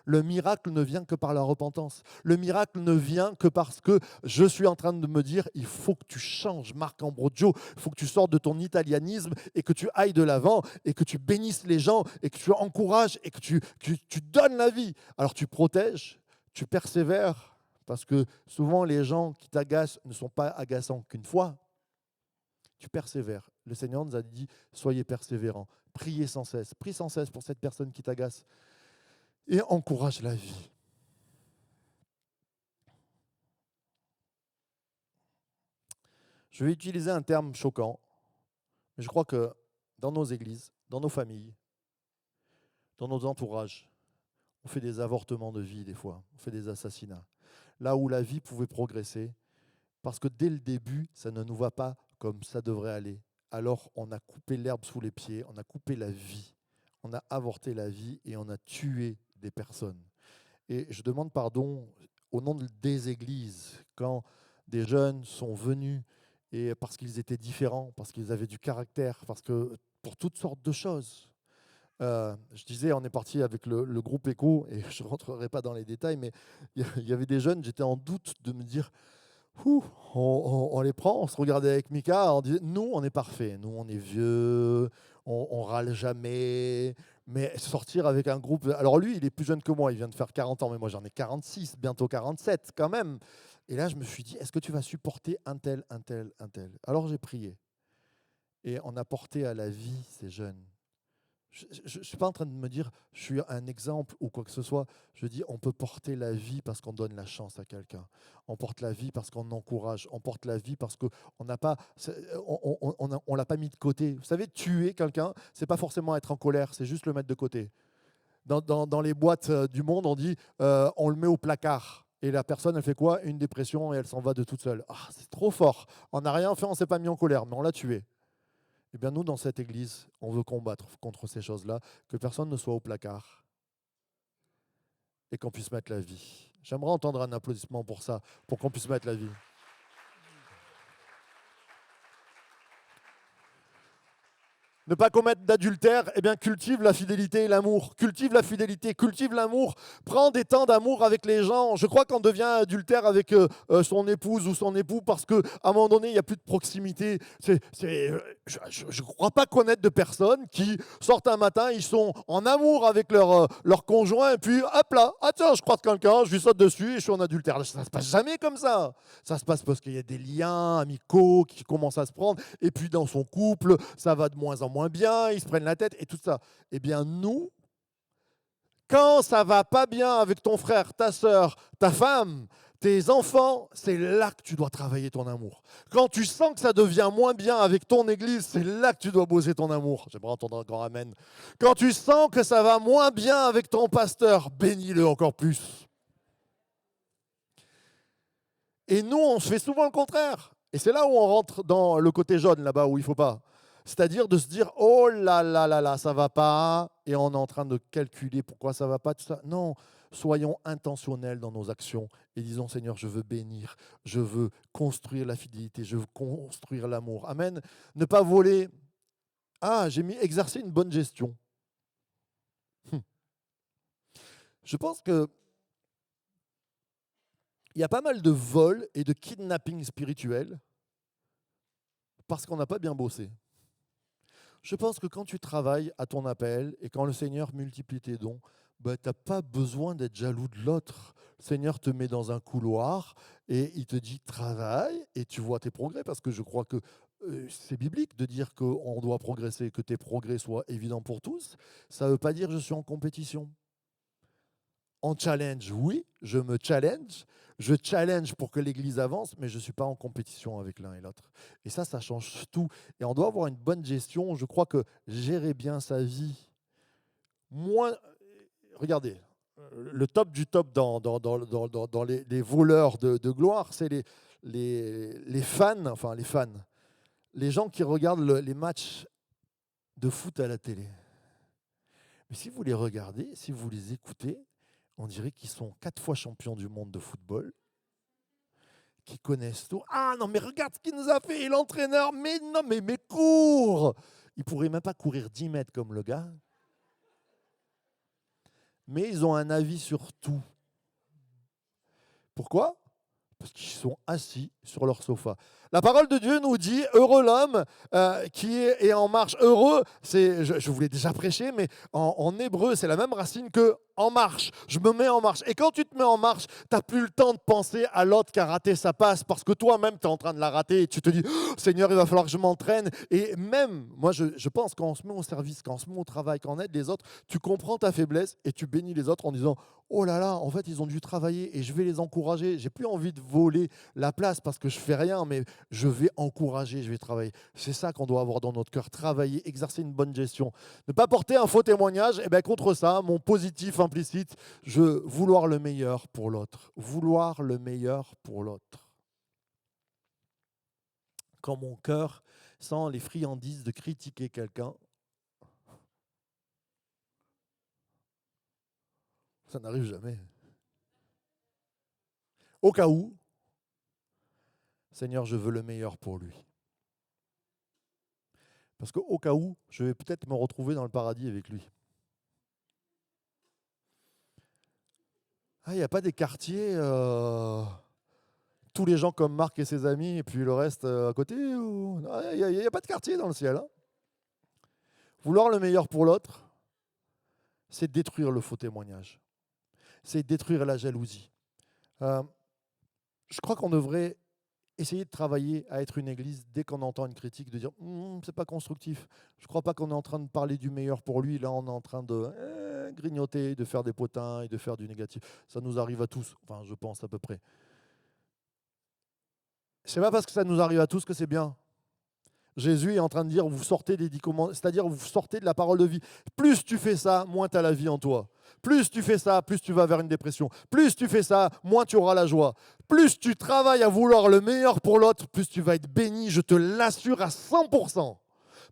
Le miracle ne vient que par la repentance. Le miracle ne vient que parce que je suis en train de me dire, il faut que tu changes, Marc Ambrogio, il faut que tu sortes de ton italianisme et que tu ailles de l'avant et que tu bénisses les gens et que tu encourages et que tu donnes la vie. Alors tu protèges, tu persévères, parce que souvent les gens qui t'agacent ne sont pas agaçants qu'une fois. Tu persévères. Le Seigneur nous a dit, soyez persévérants, priez sans cesse, prie sans cesse pour cette personne qui t'agace et encourage la vie. Je vais utiliser un terme choquant, mais je crois que dans nos églises, dans nos familles, dans nos entourages, on fait des avortements de vie des fois, on fait des assassinats. Là où la vie pouvait progresser, parce que dès le début, ça ne nous va pas comme ça devrait aller. Alors on a coupé l'herbe sous les pieds, on a coupé la vie, on a avorté la vie et on a tué des personnes. Et je demande pardon au nom des églises, quand des jeunes sont venus et parce qu'ils étaient différents, parce qu'ils avaient du caractère, parce que pour toutes sortes de choses. Je disais, on est parti avec le groupe Écho, et je ne rentrerai pas dans les détails, mais il y avait des jeunes, j'étais en doute de me dire, ouh, on les prend, on se regardait avec Mika, on disait, nous, on est parfait, nous, on est vieux, on râle jamais, mais sortir avec un groupe... Alors lui, il est plus jeune que moi, il vient de faire 40 ans, mais moi j'en ai 46, bientôt 47 quand même. Et là, je me suis dit, est-ce que tu vas supporter un tel, un tel, un tel? Alors j'ai prié, et on a porté à la vie ces jeunes. Je ne suis pas en train de me dire je suis un exemple ou quoi que ce soit. Je dis on peut porter la vie parce qu'on donne la chance à quelqu'un. On porte la vie parce qu'on encourage. On porte la vie parce qu'on n'a pas, on l'a pas mis de côté. Vous savez, tuer quelqu'un, c'est pas forcément être en colère, c'est juste le mettre de côté. Dans les boîtes du monde, on dit on le met au placard. Et la personne, elle fait quoi? Une dépression et elle s'en va de toute seule. Ah, c'est trop fort. On n'a rien fait, on ne s'est pas mis en colère, mais on l'a tué. Eh bien, nous, dans cette église, on veut combattre contre ces choses-là, que personne ne soit au placard et qu'on puisse mettre la vie. J'aimerais entendre un applaudissement pour ça, pour qu'on puisse mettre la vie. Ne pas commettre d'adultère, eh bien cultive la fidélité et l'amour. Cultive la fidélité, cultive l'amour. Prends des temps d'amour avec les gens. Je crois qu'on devient adultère avec son épouse ou son époux parce qu'à un moment donné, il n'y a plus de proximité. Je ne crois pas connaître de personnes qui sortent un matin, ils sont en amour avec leur conjoint et puis hop là, ah tiens, je croise quelqu'un, je lui saute dessus et je suis en adultère. Ça ne se passe jamais comme ça. Ça se passe parce qu'il y a des liens amicaux qui commencent à se prendre et puis dans son couple, ça va de moins en moins bien, ils se prennent la tête et tout ça. Eh bien, nous, quand ça va pas bien avec ton frère, ta sœur, ta femme, tes enfants, c'est là que tu dois travailler ton amour. Quand tu sens que ça devient moins bien avec ton église, c'est là que tu dois bosser ton amour. J'aimerais entendre un grand amen. Quand tu sens que ça va moins bien avec ton pasteur, bénis-le encore plus. Et nous, on se fait souvent le contraire. Et c'est là où on rentre dans le côté jaune, là-bas, où il ne faut pas. C'est-à-dire de se dire, oh là là là là, ça ne va pas, et on est en train de calculer pourquoi ça ne va pas, tout ça. Non, soyons intentionnels dans nos actions et disons, Seigneur, je veux bénir, je veux construire la fidélité, je veux construire l'amour. Amen. Ne pas voler. Ah, j'ai mis exercer une bonne gestion. Je pense que il y a pas mal de vols et de kidnapping spirituels parce qu'on n'a pas bien bossé. Je pense que quand tu travailles à ton appel et quand le Seigneur multiplie tes dons, tu n'as pas besoin d'être jaloux de l'autre. Le Seigneur te met dans un couloir et il te dit travaille et tu vois tes progrès parce que je crois que c'est biblique de dire qu'on doit progresser, que tes progrès soient évidents pour tous. Ça ne veut pas dire que je suis en compétition. En challenge, oui, je me challenge. Je challenge pour que l'Église avance, mais je ne suis pas en compétition avec l'un et l'autre. Et ça change tout. Et on doit avoir une bonne gestion. Je crois que gérer bien sa vie, moins... Regardez, le top du top dans les voleurs de gloire, c'est les fans, enfin les fans, les gens qui regardent les matchs de foot à la télé. Mais si vous les regardez, si vous les écoutez, on dirait qu'ils sont 4 fois champions du monde de football, qui connaissent tout. Ah non, mais regarde ce qu'il nous a fait, et l'entraîneur, mais non, mais cours. Il ne pourrait même pas courir 10 mètres comme le gars. Mais ils ont un avis sur tout. Pourquoi ? Parce qu'ils sont assis sur leur sofa. La parole de Dieu nous dit, heureux l'homme qui est en marche. Heureux, je vous l'ai déjà prêché, mais en hébreu, c'est la même racine que en marche. Je me mets en marche. Et quand tu te mets en marche, tu n'as plus le temps de penser à l'autre qui a raté sa passe parce que toi-même, tu es en train de la rater et tu te dis, oh, Seigneur, il va falloir que je m'entraîne. Et même, moi, je pense, quand on se met au service, quand on se met au travail, quand on aide les autres, tu comprends ta faiblesse et tu bénis les autres en disant, oh là là, en fait, ils ont dû travailler et je vais les encourager. J'ai plus envie de voler la place parce que je fais rien, mais Je vais encourager, je vais travailler. C'est ça qu'on doit avoir dans notre cœur, travailler, exercer une bonne gestion. Ne pas porter un faux témoignage, et bien contre ça, mon positif implicite, vouloir le meilleur pour l'autre. Vouloir le meilleur pour l'autre. Quand mon cœur sent les friandises de critiquer quelqu'un, ça n'arrive jamais. Au cas où, Seigneur, je veux le meilleur pour lui. Parce qu'au cas où, je vais peut-être me retrouver dans le paradis avec lui. Ah, il n'y a pas des quartiers, tous les gens comme Marc et ses amis, et puis le reste à côté ou... Il n'y a pas de quartier dans le ciel. Hein. Vouloir le meilleur pour l'autre, c'est détruire le faux témoignage. C'est détruire la jalousie. Je crois qu'on devrait essayer de travailler à être une église dès qu'on entend une critique, de dire c'est pas constructif. Je ne crois pas qu'on est en train de parler du meilleur pour lui. Là, on est en train de grignoter, de faire des potins et de faire du négatif. Ça nous arrive à tous. Enfin, je pense à peu près. C'est pas parce que ça nous arrive à tous que c'est bien. Jésus est en train de dire, vous sortez des 10 commandements, c'est-à-dire vous sortez de la parole de vie. Plus tu fais ça, moins tu as la vie en toi. Plus tu fais ça, plus tu vas vers une dépression. Plus tu fais ça, moins tu auras la joie. Plus tu travailles à vouloir le meilleur pour l'autre, plus tu vas être béni, je te l'assure à 100%.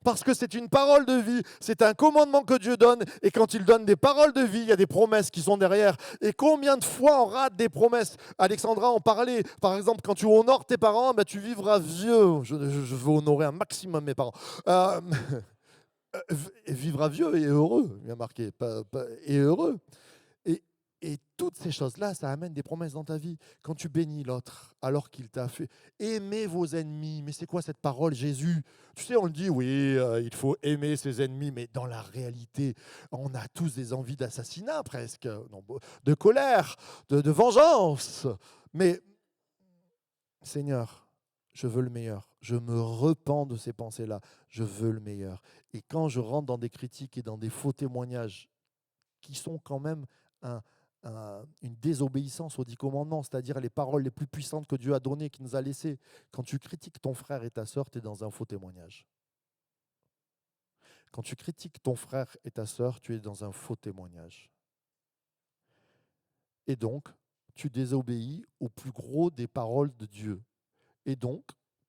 Parce que c'est une parole de vie, c'est un commandement que Dieu donne, et quand il donne des paroles de vie, il y a des promesses qui sont derrière. Et combien de fois on rate des promesses? Alexandra en parlait, par exemple, quand tu honores tes parents, tu vivras vieux. Je veux honorer un maximum mes parents. Vivra vieux et heureux, bien marqué, et heureux. Et toutes ces choses-là, ça amène des promesses dans ta vie. Quand tu bénis l'autre, alors qu'il t'a fait aimer vos ennemis. Mais c'est quoi cette parole, Jésus? Tu sais, on le dit, oui, il faut aimer ses ennemis, mais dans la réalité, on a tous des envies d'assassinat presque, de colère, de vengeance. Mais Seigneur, je veux le meilleur. Je me repens de ces pensées-là. Je veux le meilleur. Et quand je rentre dans des critiques et dans des faux témoignages qui sont quand même une désobéissance aux 10 commandements, c'est-à-dire les paroles les plus puissantes que Dieu a données, qu'il nous a laissées. Quand tu critiques ton frère et ta sœur, tu es dans un faux témoignage. Quand tu critiques ton frère et ta sœur, tu es dans un faux témoignage. Et donc, tu désobéis au plus gros des paroles de Dieu. Et donc,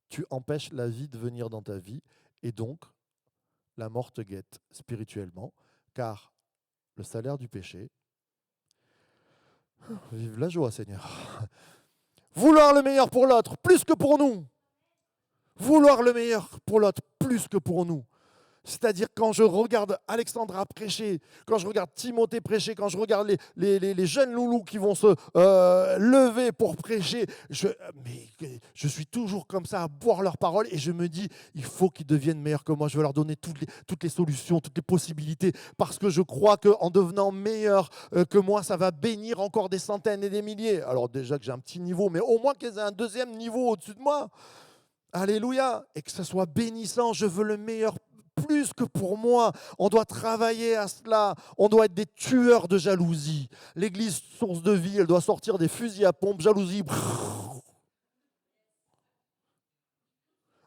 tu empêches la vie de venir dans ta vie. Et donc, la mort te guette spirituellement, car le salaire du péché, vive la joie, Seigneur. Vouloir le meilleur pour l'autre, plus que pour nous. Vouloir le meilleur pour l'autre, plus que pour nous. C'est-à-dire quand je regarde Alexandra prêcher, quand je regarde Timothée prêcher, quand je regarde les jeunes loulous qui vont se lever pour prêcher, je suis toujours comme ça à boire leurs paroles et je me dis, il faut qu'ils deviennent meilleurs que moi. Je veux leur donner toutes les solutions, toutes les possibilités, parce que je crois qu'en devenant meilleurs que moi, ça va bénir encore des centaines et des milliers. Alors déjà que j'ai un petit niveau, mais au moins qu'ils aient un deuxième niveau au-dessus de moi. Alléluia. Et que ça soit bénissant. Je veux le meilleur plus que pour moi. On doit travailler à cela. On doit être des tueurs de jalousie. L'église source de vie, elle doit sortir des fusils à pompe, jalousie.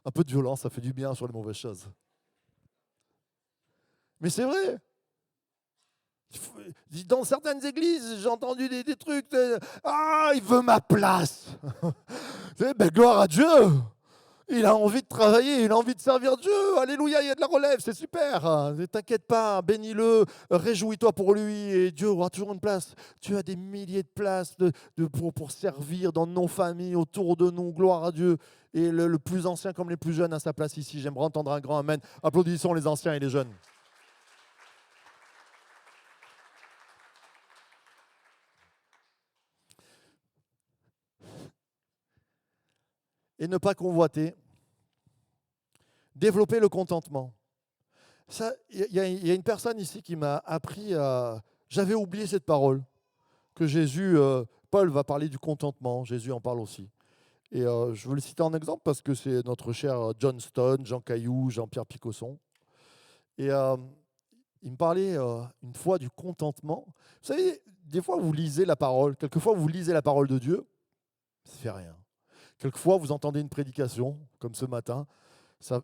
Un peu de violence, ça fait du bien sur les mauvaises choses. Mais c'est vrai. Dans certaines églises, j'ai entendu des trucs. Ah, il veut ma place. Gloire à Dieu. Il a envie de travailler, il a envie de servir Dieu. Alléluia, il y a de la relève, c'est super. Ne t'inquiète pas, bénis-le, réjouis-toi pour lui et Dieu aura toujours une place. Dieu a des milliers de places pour servir dans nos familles, autour de nous. Gloire à Dieu. Et le plus ancien comme les plus jeunes a sa place ici. J'aimerais entendre un grand amen. Applaudissons les anciens et les jeunes. Et ne pas convoiter. Développer le contentement. Il y a une personne ici qui m'a appris à... J'avais oublié cette parole, que Jésus, Paul va parler du contentement, Jésus en parle aussi. Et je veux le citer en exemple parce que c'est notre cher John Stone, Jean Caillou, Jean-Pierre Picosson. Et il me parlait une fois du contentement. Vous savez, des fois vous lisez la parole, quelquefois vous lisez la parole de Dieu, ça ne fait rien. Quelquefois, vous entendez une prédication, comme ce matin.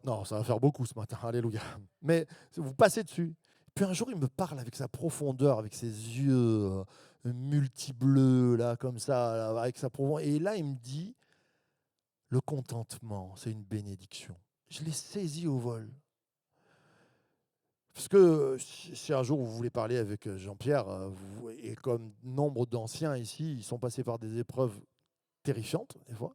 Non, ça va faire beaucoup ce matin, alléluia. Mais vous passez dessus. Puis un jour, il me parle avec sa profondeur, avec ses yeux multi-bleus, là, comme ça, là, avec sa profondeur. Et là, il me dit, le contentement, c'est une bénédiction. Je l'ai saisi au vol. Parce que si un jour vous voulez parler avec Jean-Pierre, et comme nombre d'anciens ici, ils sont passés par des épreuves terrifiantes, des fois.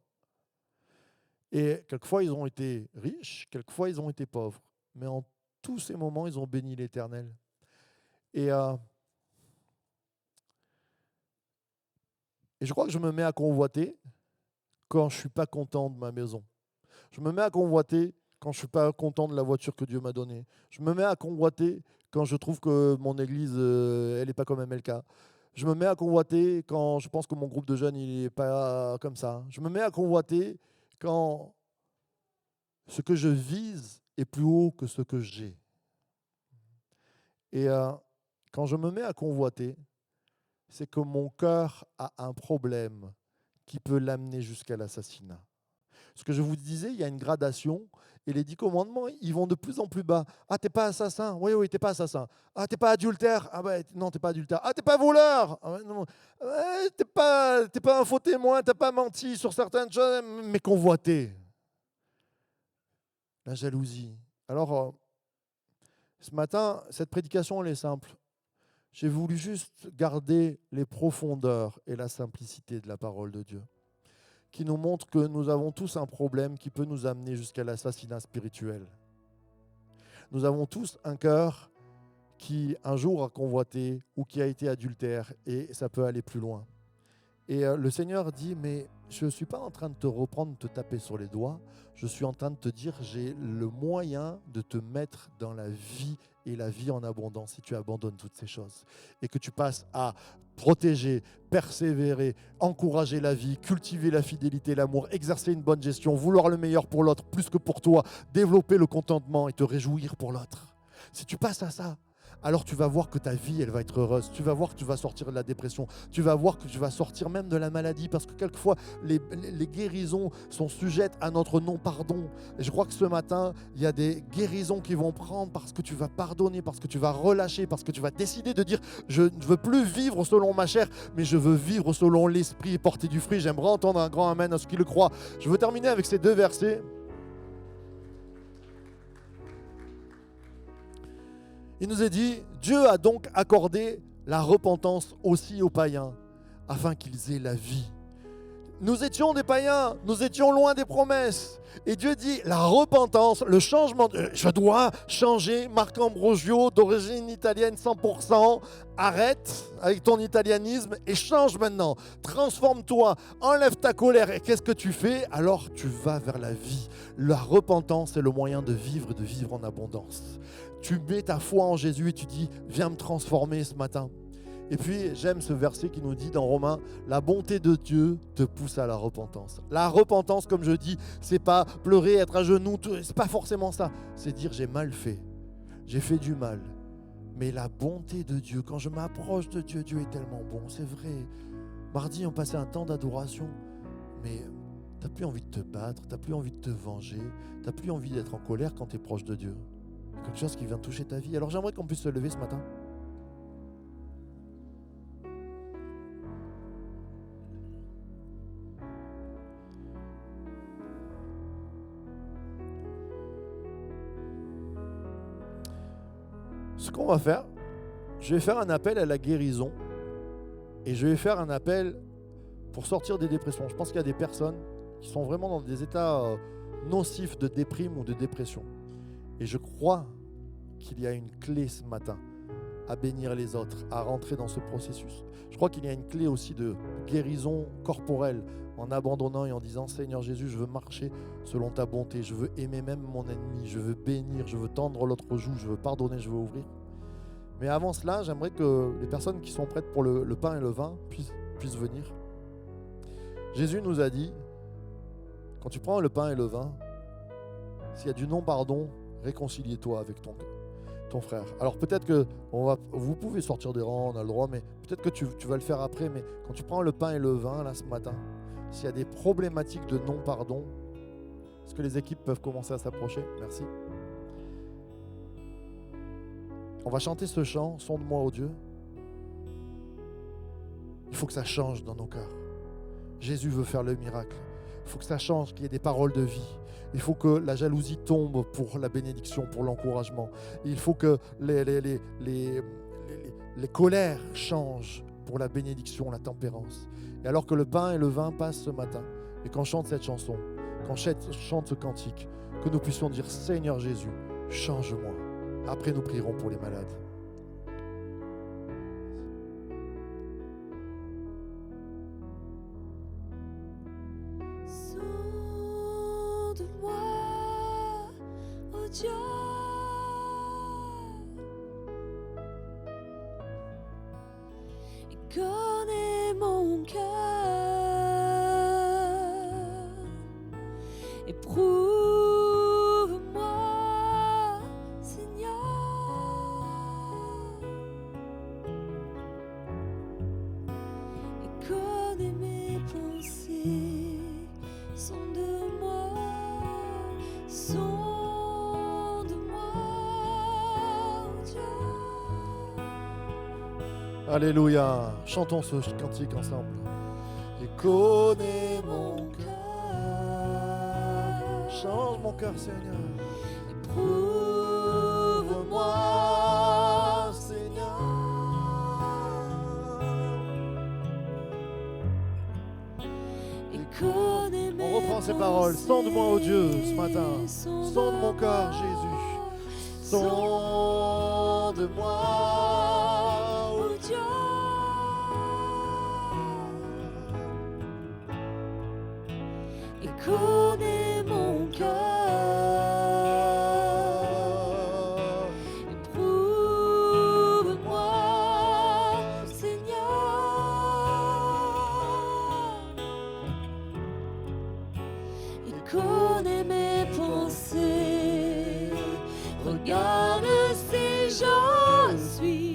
Et quelquefois, ils ont été riches, quelquefois, ils ont été pauvres. Mais en tous ces moments, ils ont béni l'Éternel. Et je crois que je me mets à convoiter quand je ne suis pas content de ma maison. Je me mets à convoiter quand je ne suis pas content de la voiture que Dieu m'a donnée. Je me mets à convoiter quand je trouve que mon église, elle n'est pas comme MLK. Je me mets à convoiter quand je pense que mon groupe de jeunes, il n'est pas comme ça. Je me mets à convoiter quand ce que je vise est plus haut que ce que j'ai. Et quand je me mets à convoiter, c'est que mon cœur a un problème qui peut l'amener jusqu'à l'assassinat. Ce que je vous disais, il y a une gradation, et les 10 commandements, ils vont de plus en plus bas. Ah, t'es pas assassin? Oui, oui, t'es pas assassin. Ah, t'es pas adultère? Ah, bah, non, t'es pas adultère. Ah, t'es pas voleur? Ah, ouais, non. T'es pas un faux témoin, t'as pas menti sur certaines choses, mais convoité. La jalousie. Alors, ce matin, cette prédication, elle est simple. J'ai voulu juste garder les profondeurs et la simplicité de la parole de Dieu, qui nous montre que nous avons tous un problème qui peut nous amener jusqu'à l'assassinat spirituel. Nous avons tous un cœur qui un jour a convoité ou qui a été adultère, et ça peut aller plus loin. Et le Seigneur dit, mais je ne suis pas en train de te reprendre, de te taper sur les doigts, je suis en train de te dire, j'ai le moyen de te mettre dans la vie et la vie en abondance si tu abandonnes toutes ces choses. Et que tu passes à protéger, persévérer, encourager la vie, cultiver la fidélité, l'amour, exercer une bonne gestion, vouloir le meilleur pour l'autre plus que pour toi, développer le contentement et te réjouir pour l'autre. Si tu passes à ça, alors tu vas voir que ta vie, elle va être heureuse. Tu vas voir que tu vas sortir de la dépression. Tu vas voir que tu vas sortir même de la maladie, parce que quelquefois, les guérisons sont sujettes à notre non-pardon. Et je crois que ce matin, il y a des guérisons qui vont prendre parce que tu vas pardonner, parce que tu vas relâcher, parce que tu vas décider de dire « Je ne veux plus vivre selon ma chair, mais je veux vivre selon l'esprit et porter du fruit. » J'aimerais entendre un grand amen à ceux qui le croient. Je veux terminer avec ces 2 versets. Il nous est dit, Dieu a donc accordé la repentance aussi aux païens, afin qu'ils aient la vie. Nous étions des païens, nous étions loin des promesses. Et Dieu dit, la repentance, le changement, je dois changer. Marc Ambrosio, d'origine italienne 100%, arrête avec ton italianisme et change maintenant. Transforme-toi, enlève ta colère. Et qu'est-ce que tu fais? Alors tu vas vers la vie. La repentance est le moyen de vivre en abondance. Tu mets ta foi en Jésus et tu dis, viens me transformer ce matin. Et puis, j'aime ce verset qui nous dit dans Romains, la bonté de Dieu te pousse à la repentance. La repentance, comme je dis, c'est pas pleurer, être à genoux, c'est pas forcément ça. C'est dire, j'ai mal fait, j'ai fait du mal. Mais la bonté de Dieu, quand je m'approche de Dieu, Dieu est tellement bon, c'est vrai. Mardi, on passait un temps d'adoration, mais t'as plus envie de te battre, t'as plus envie de te venger, t'as plus envie d'être en colère quand tu es proche de Dieu. Quelque chose qui vient toucher ta vie. Alors j'aimerais qu'on puisse se lever ce matin. Ce qu'on va faire, je vais faire un appel à la guérison et je vais faire un appel pour sortir des dépressions. Je pense qu'il y a des personnes qui sont vraiment dans des états nocifs de déprime ou de dépression. Et je crois qu'il y a une clé ce matin à bénir les autres, à rentrer dans ce processus. Je crois qu'il y a une clé aussi de guérison corporelle en abandonnant et en disant « Seigneur Jésus, je veux marcher selon ta bonté, je veux aimer même mon ennemi, je veux bénir, je veux tendre l'autre joue, je veux pardonner, je veux ouvrir. » Mais avant cela, j'aimerais que les personnes qui sont prêtes pour le pain et le vin puissent venir. Jésus nous a dit, quand tu prends le pain et le vin, s'il y a du non-pardon, réconcilie-toi avec ton frère. Alors peut-être que vous pouvez sortir des rangs, on a le droit, mais peut-être que tu vas le faire après. Mais quand tu prends le pain et le vin, là, ce matin, s'il y a des problématiques de non-pardon, est-ce que les équipes peuvent commencer à s'approcher? Merci. On va chanter ce chant, sonde-moi, ô Dieu. Il faut que ça change dans nos cœurs. Jésus veut faire le miracle. Il faut que ça change, qu'il y ait des paroles de vie. Il faut que la jalousie tombe pour la bénédiction, pour l'encouragement. Il faut que les colères changent pour la bénédiction, la tempérance. Et alors que le pain et le vin passent ce matin, et qu'on chante cette chanson, qu'on chante ce cantique, que nous puissions dire « Seigneur Jésus, change-moi ». Après, nous prierons pour les malades. Sonde-moi, ô Dieu, et connais mon cœur, éprouve-moi, Seigneur, et connais mes pensées. Sonde-moi, sonde-moi, ô Dieu. Alléluia. Chantons ce cantique ensemble. Et connais mon cœur. Change mon cœur, Seigneur. Éprouve-moi, Seigneur. et connais mes On reprend ces paroles. Sonde-moi, ô Dieu, ce matin. Sonde mon cœur, Jésus. Sonde-moi, ô Dieu. Et connais mon cœur. Éprouve-moi, Seigneur, et connais mes pensées. Regarde si je suis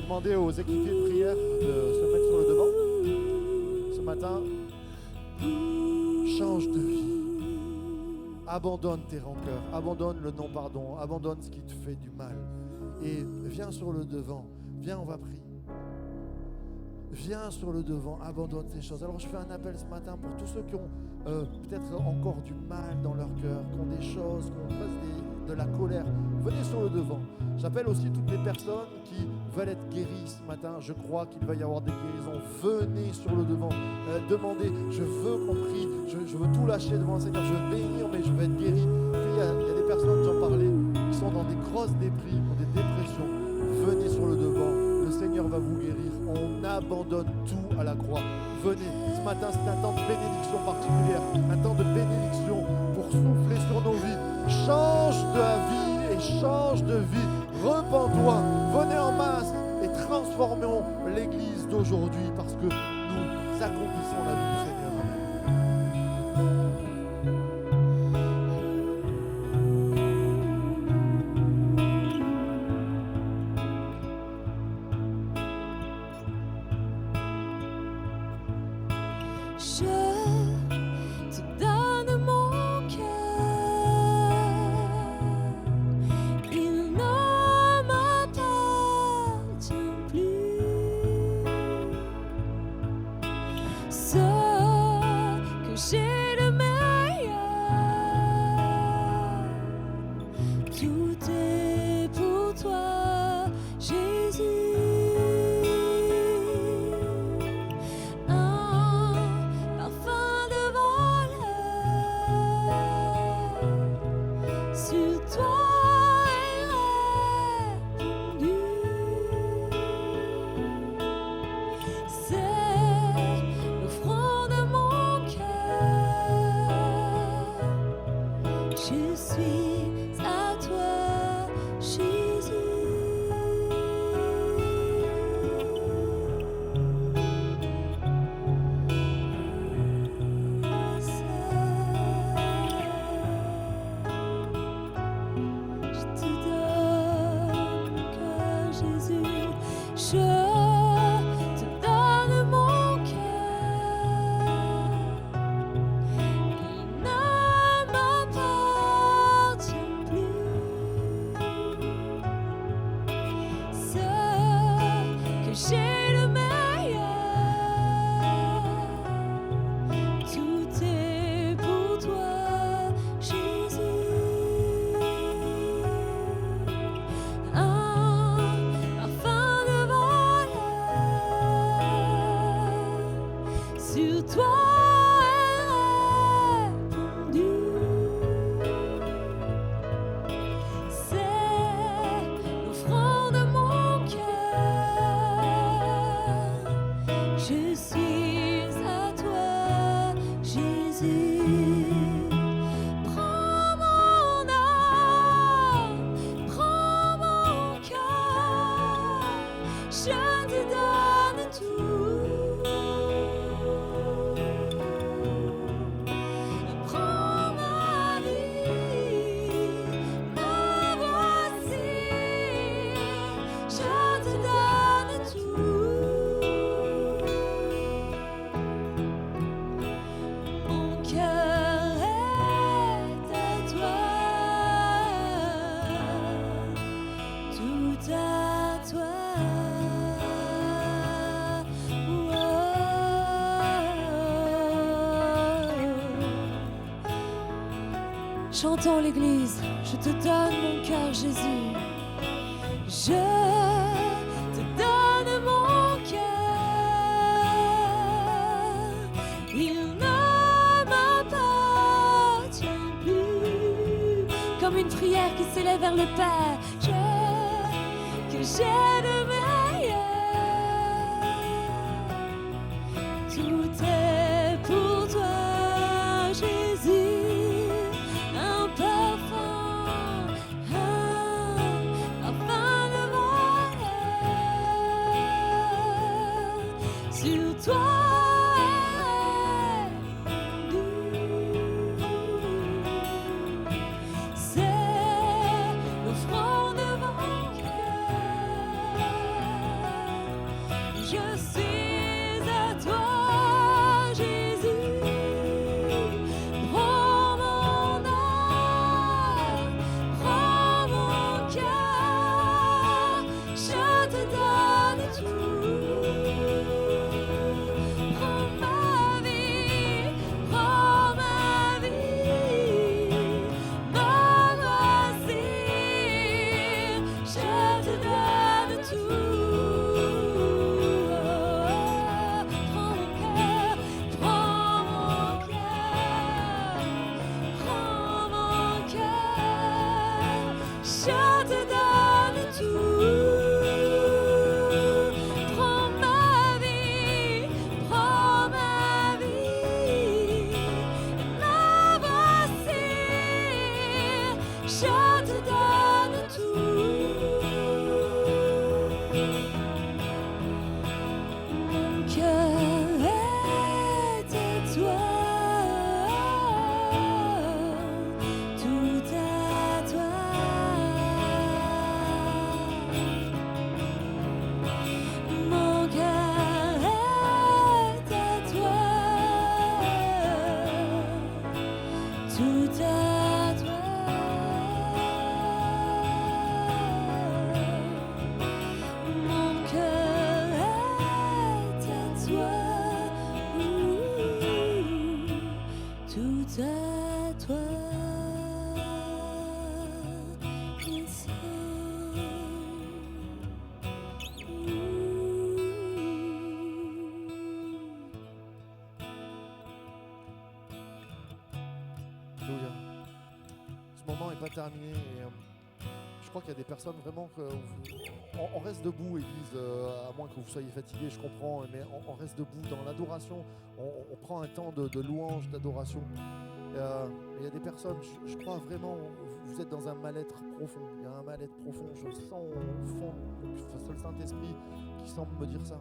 vais demander aux équipiers de prière de se mettre sur le devant. Ce matin, change de vie. Abandonne tes rancœurs, abandonne le non-pardon, abandonne ce qui te fait du mal. Et viens sur le devant. Viens, on va prier. Viens sur le devant, abandonne ces choses. Alors je fais un appel ce matin pour tous ceux qui ont peut-être encore du mal dans leur cœur, qui ont des choses, qui ont de la colère. Venez sur le devant. J'appelle aussi toutes les personnes qui veulent être guéries ce matin. Je crois qu'il va y avoir des guérisons. Venez sur le devant. Demandez, je veux qu'on prie, je veux tout lâcher devant le Seigneur. Je veux bénir, mais je veux être guéri. Puis il y a des personnes, j'en parlais, qui sont dans des grosses déprimes, ont des dépressions. Venez sur le devant. Le Seigneur va vous guérir. On abandonne tout à la croix. Venez, ce matin c'est un temps de bénédiction particulière, un temps de bénédiction pour souffler sur nos vies. Change de vie et change de vie. Repens-toi, venez en masse et transformons l'église d'aujourd'hui parce que nous accomplissons la vie du Seigneur. Je te donne mon cœur, il ne m'appartient plus. Ce que j'ai de meilleur, tout est pour toi, Jésus. Chantons l'église, je te donne mon cœur, Jésus. Je te donne mon cœur. Il ne m'appartient plus. Comme une prière qui s'élève vers le Père. Que j'ai de meilleur. Tout est pour toi, Jésus. Sur toi c'est l'offrande de mon cœur. Je suis à toi, Jésus. Prends mon âme, prends mon cœur, je te donne tout. Prends ma vie, me voici, je te donne tout. Prends mon cœur, prends mon cœur, prends mon cœur, je te donne tout. Prends ma vie, me voici, je te donne tout. Mon cœur est à toi, tout à toi. Mon cœur est à toi, tout à toi. Mon cœur est à toi, tout à toi. Alléluia. Ce moment n'est pas terminé. Et, je crois qu'il y a des personnes vraiment que on reste debout, Église, à moins que vous soyez fatigués, je comprends, mais on reste debout dans l'adoration. On prend un temps de louange, d'adoration. Il y a des personnes, je crois vraiment, vous êtes dans un mal-être profond. Il y a un mal-être profond. Je sens au fond, c'est le Saint-Esprit qui semble me dire ça.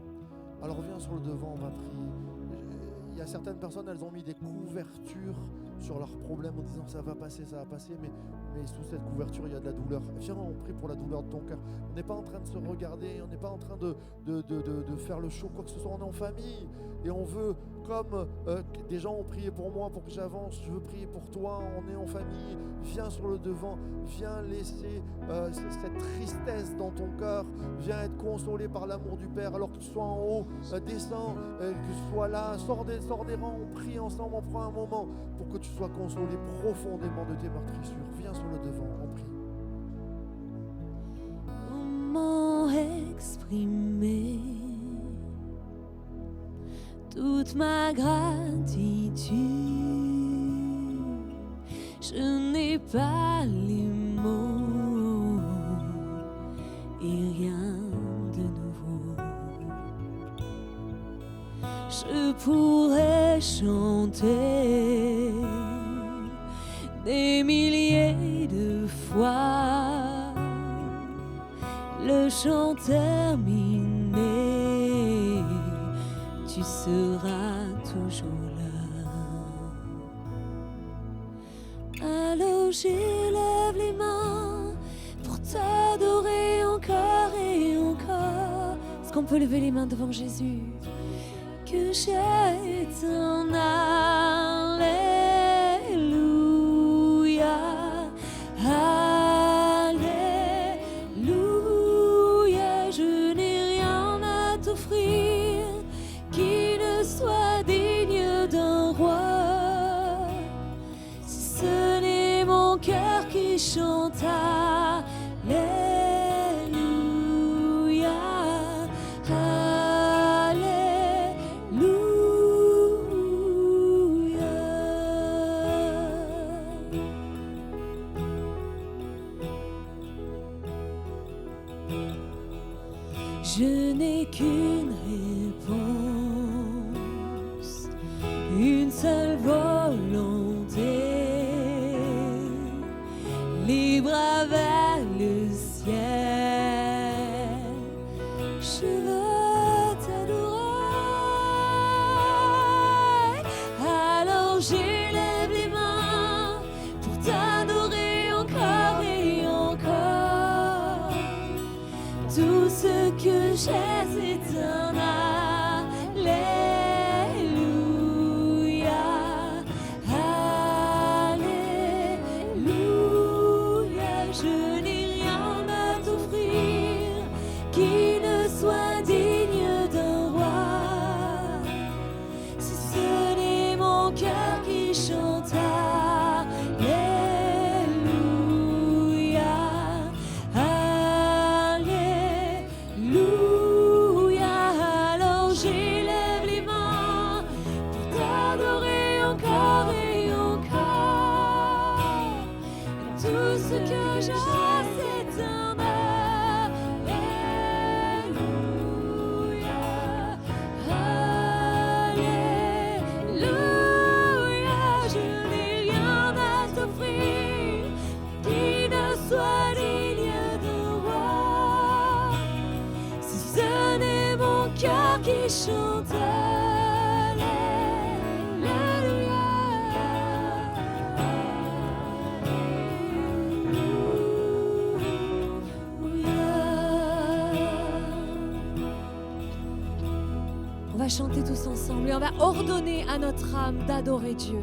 Alors viens sur le devant, on va prier. Il y a certaines personnes, elles ont mis des couvertures sur leurs problèmes en disant ça va passer, mais sous cette couverture il y a de la douleur. Viens, on prie pour la douleur de ton cœur. On n'est pas en train de se regarder, on n'est pas en train de faire le show, quoi que ce soit. On est en famille et on veut, comme des gens ont prié pour moi pour que j'avance, je veux prier pour toi. On est en famille, viens sur le devant, viens laisser cette tristesse dans ton cœur, viens être consolé par l'amour du Père alors que tu sois en haut, descends, que tu sois là, sors des rangs, on prie ensemble, on prend un moment pour que tu sois consolé profondément de tes meurtrissures. Viens sur le devant, on prie. Comment exprimer toute ma gratitude? Je n'ai pas les mots et rien de nouveau. Je pourrais chanter des milliers de fois le chant terminé, tu seras toujours là. Alors j'élève les mains pour t'adorer encore et encore. Est-ce qu'on peut lever les mains devant Jésus? Que j'ai ton Alléluia, Alléluia. Je n'ai rien à t'offrir qui ne soit digne d'un roi, si ce n'est mon cœur qui chante Alléluia. Je n'ai qu'une réponse, une seule volonté, libre vers le ciel. Je veux t'adorer, alors j'élève les mains pour t'adorer encore et encore. Tout ce que j'ai, c'est un cœur qui chante. On va chanter tous ensemble et on va ordonner à notre âme d'adorer Dieu.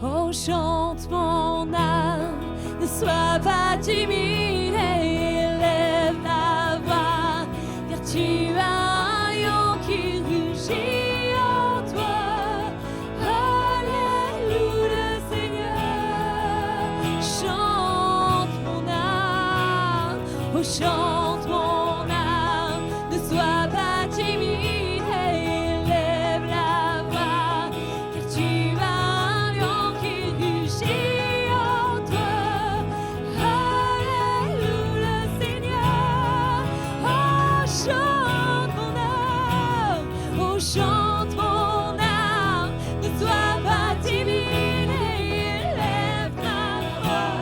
Oh, chante mon âme, ne sois pas timide et élève la voix, car tu as un lion qui rugit en toi. Alléluia, Seigneur. Chante mon âme, oh, chante mon âme, ne sois pas timide et élève la voix, car tu as un lion qui rugit en toi. Alléluia, Seigneur. Oh, chante mon âme, oh, chante mon âme, ne sois pas timide et élève ta voix,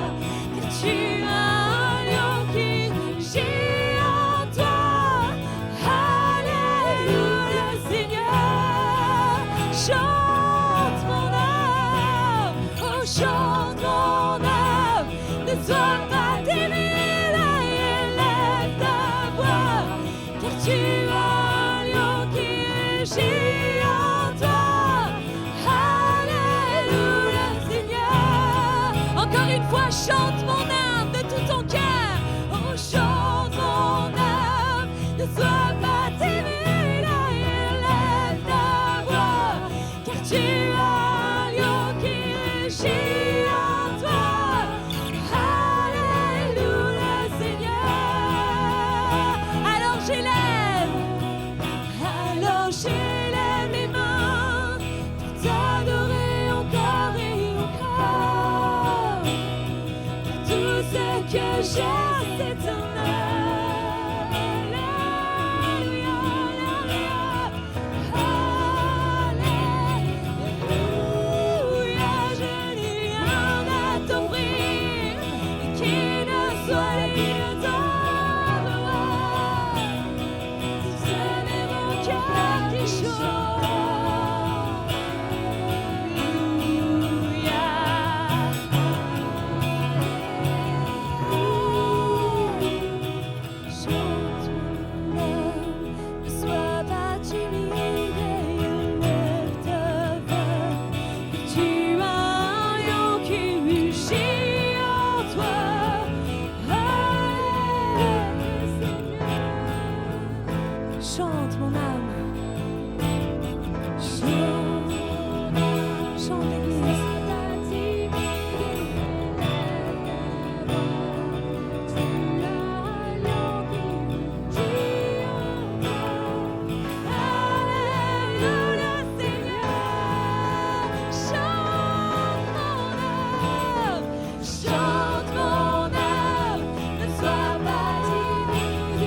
car tu as un lion qui rugit en toi. Alléluia, Seigneur. Chante mon âme, oh, chante mon âme, ne sois pas timide et élève ta voix, car tu as un lion qui rugit en toi. Alléluia, Seigneur. Encore une fois, chante mon âme de tout ton cœur. Oh, chante mon âme, ne sois pas timide et élève ta voix, car tu as un lion qui rugit en toi. Alléluia, Seigneur. Alors j'élève mes mains pour t'adorer encore et encore. Tout ce que j'ai, c'est ton Alléluia, Alléluia. Je n'ai rien à t'offrir qui ne soit digne de ta gloire. C'est mon cœur qui chante. Chante mon âme, ne sois pas timide et élève ta voix, car tu as un lion qui rugit en toi. Alléluia, Seigneur. Chante mon âme, chante, chante l'Église. Alléluia, Seigneur. Chante mon âme, ne sois pas timide et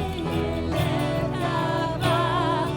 élève ta voix,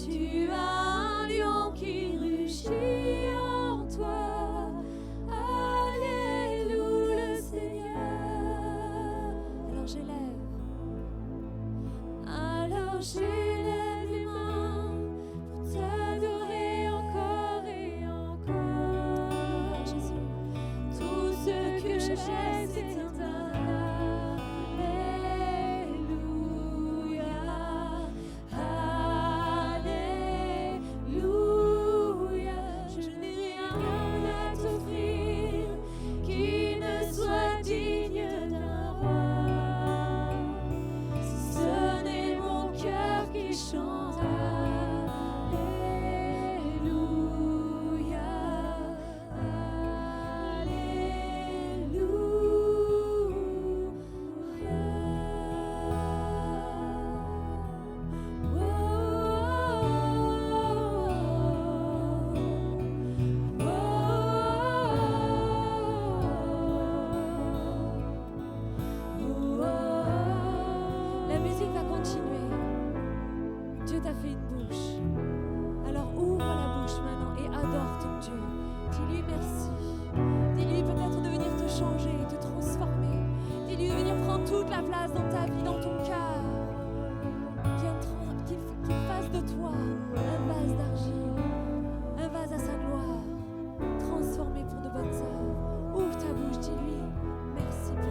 Tu as un lion qui rugit en toi. Alléluia, le Seigneur. Alors j'élève les mains pour t'adorer encore et encore. Jésus, tout ce que j'ai, c'est un Alléluia. Alléluia. Je n'ai rien à t'offrir qui ne soit digne d'un roi. Si ce n'est mon cœur qui chante Alléluia. La musique va continuer. Dieu t'a fait une bouche. Alors ouvre la bouche maintenant et adore ton Dieu. Dis-lui merci. Dis-lui peut-être de venir te changer, te transformer. Dis-lui de venir prendre toute la place dans ta vie, dans ton cœur. Qu'il fasse de toi un vase d'argile, un vase à sa gloire, transformé pour de bonnes œuvres. Ouvre ta bouche, dis-lui merci Père.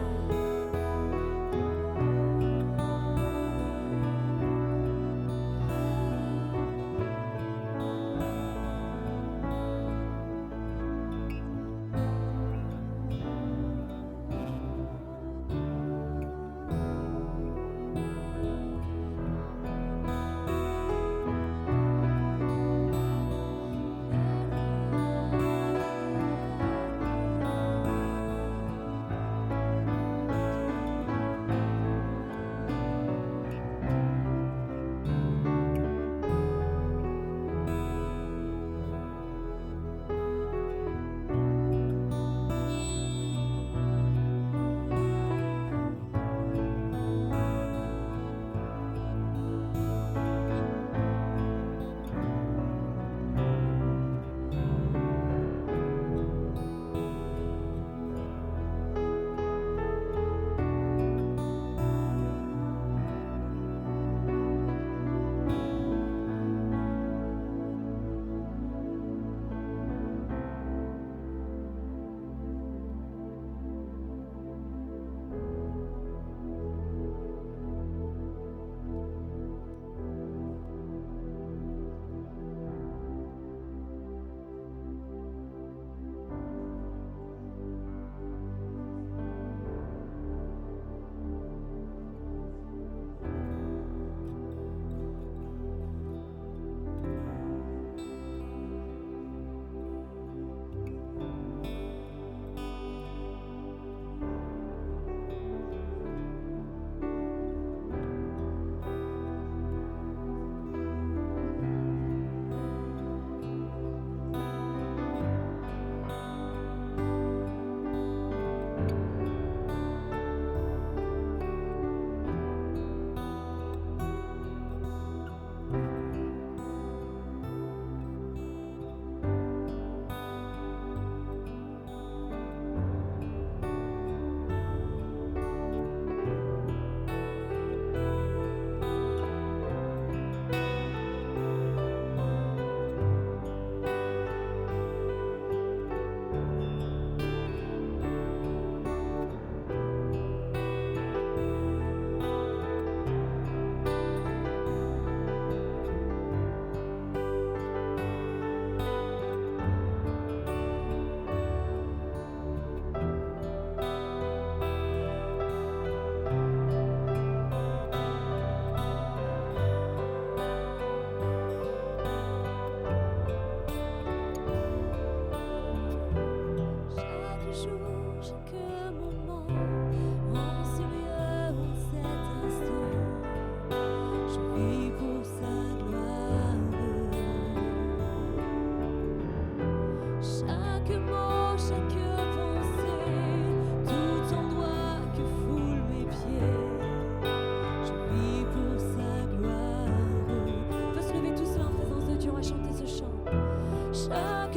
Tous se lever en présence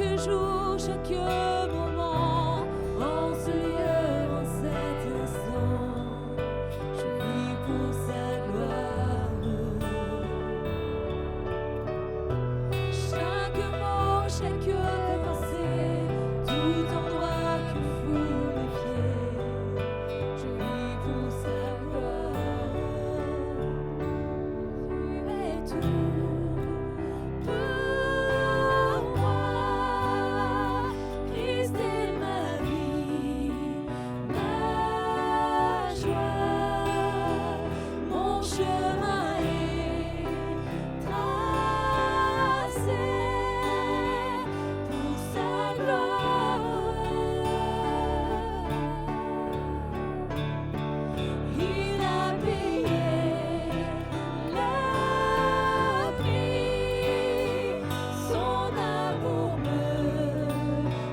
chaque jour, chaque moment, en ce lieu, en cet instant, je vis pour sa gloire. Chaque mot, chaque pensée, tout endroit que foulent mes pieds, je vis pour sa gloire. Tu es tout pour moi, Christ est ma vie, ma joie, mon chemin est tracé pour sa gloire. Il a payé le prix, son amour me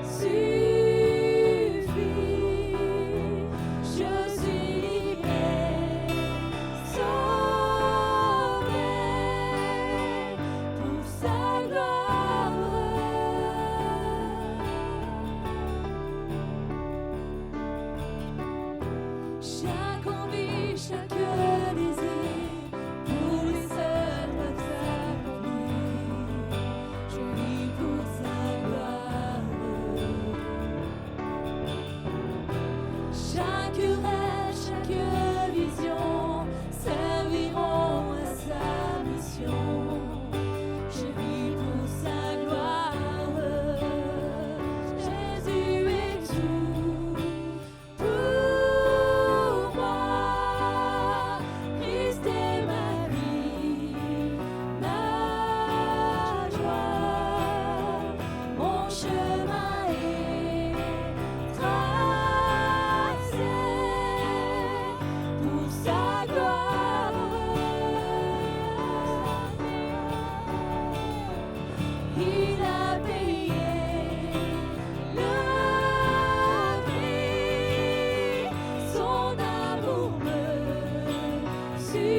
suffit. Je suis livré, sauvé pour sa gloire. Chaque envie, chaque désir, pour lui seul doit s'accomplir. Je vis pour sa gloire. Chaque rêve, chaque vision serviront à sa mission. Je vis pour sa gloire. Jésus est tout pour moi. Christ est ma vie, ma joie. Mon chemin est tracé pour sa gloire. Il a payé le prix, son amour me suffit.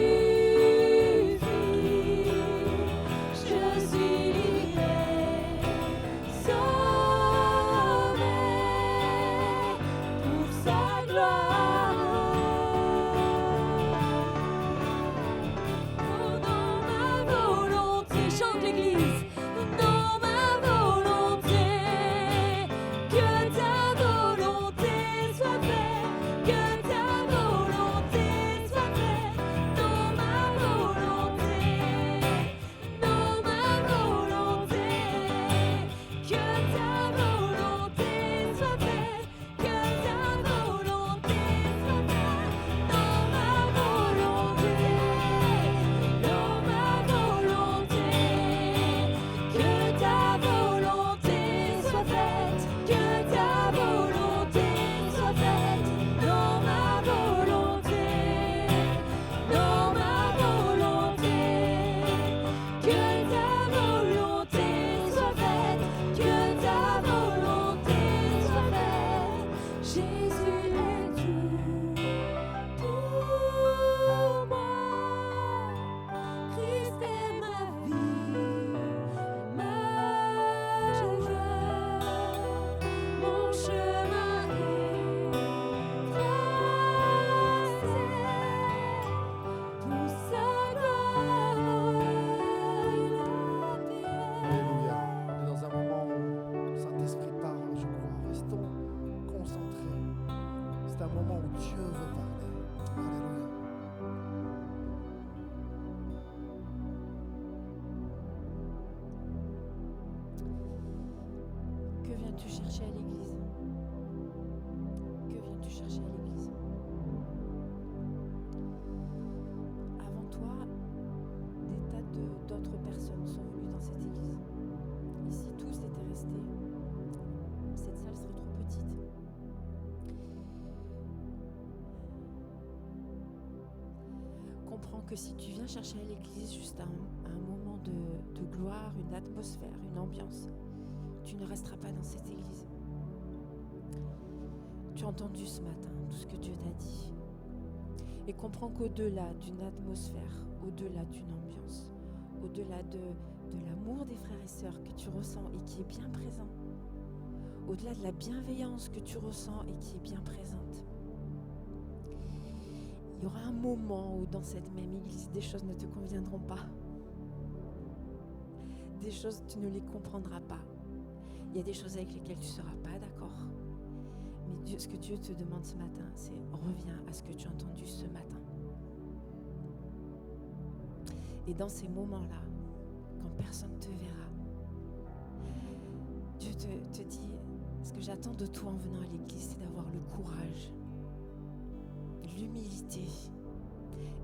Je suis livré, sauvé pour sa gloire. Oh, dans ma volonté, chante l'église. Dans ma volonté, que ta volonté soit faite, que ta volonté soit faite. Dans ma volonté, que ta volonté soit faite, que ta volonté soit faite. Dans ma volonté, que ta volonté soit faite, que ta volonté soit faite. Dans ma volonté, que ta volonté soit faite, que ta volonté soit faite. Jésus est tout pour moi. Christ est ma vie, ma joie. Mon chemin est tracé pour sa gloire. Alléluia. On est dans un moment où Saint-Esprit parle, je crois. Restons concentrés. C'est un moment où Dieu veut parler. Alléluia. Que viens-tu chercher à l'église? Que viens-tu chercher à l'église? Avant toi, des tas d'autres personnes sont venues dans cette église. Et si tous étaient restés, cette salle serait trop petite. Comprends que si tu viens chercher à l'église juste un moment de gloire, une atmosphère, une ambiance, tu ne resteras pas dans cette église. Tu as entendu ce matin tout ce que Dieu t'a dit. Et comprends qu'au-delà d'une atmosphère, au-delà d'une ambiance, au-delà de l'amour des frères et sœurs que tu ressens et qui est bien présent, au-delà de la bienveillance que tu ressens et qui est bien présente, il y aura un moment où dans cette même église, des choses ne te conviendront pas. Des choses, tu ne les comprendras pas. Il y a des choses avec lesquelles tu ne seras pas d'accord. Mais Dieu, ce que Dieu te demande ce matin, c'est reviens à ce que tu as entendu ce matin. Et dans ces moments-là, quand personne ne te verra, Dieu te dit, ce que j'attends de toi en venant à l'église, c'est d'avoir le courage, l'humilité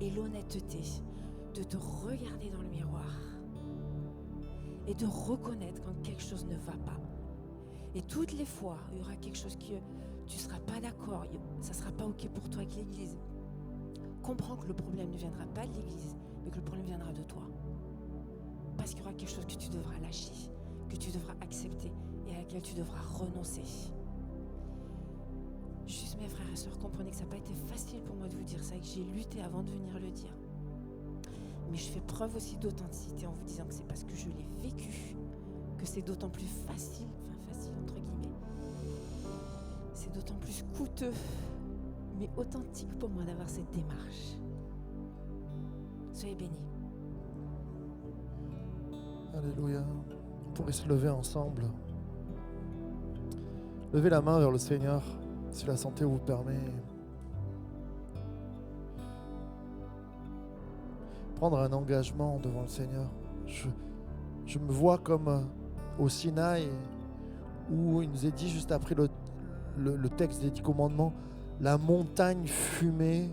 et l'honnêteté de te regarder dans le miroir et de reconnaître quand quelque chose ne va pas. Et toutes les fois, il y aura quelque chose que tu ne seras pas d'accord, ça ne sera pas OK pour toi avec l'église. Comprends que le problème ne viendra pas de l'église, mais que le problème viendra de toi. Parce qu'il y aura quelque chose que tu devras lâcher, que tu devras accepter et à laquelle tu devras renoncer. Juste mes frères et sœurs, comprenez que ça n'a pas été facile pour moi de vous dire ça et que j'ai lutté avant de venir le dire. Mais je fais preuve aussi d'authenticité en vous disant que c'est parce que je l'ai vécu que c'est d'autant plus facile, entre guillemets, c'est d'autant plus coûteux, mais authentique pour moi d'avoir cette démarche. Soyez bénis. Alléluia. On pourrait se lever ensemble. Levez la main vers le Seigneur, si la santé vous le permet. Prendre un engagement devant le Seigneur. Je me vois comme au Sinaï, où il nous est dit juste après le texte des 10 commandements, la montagne fumait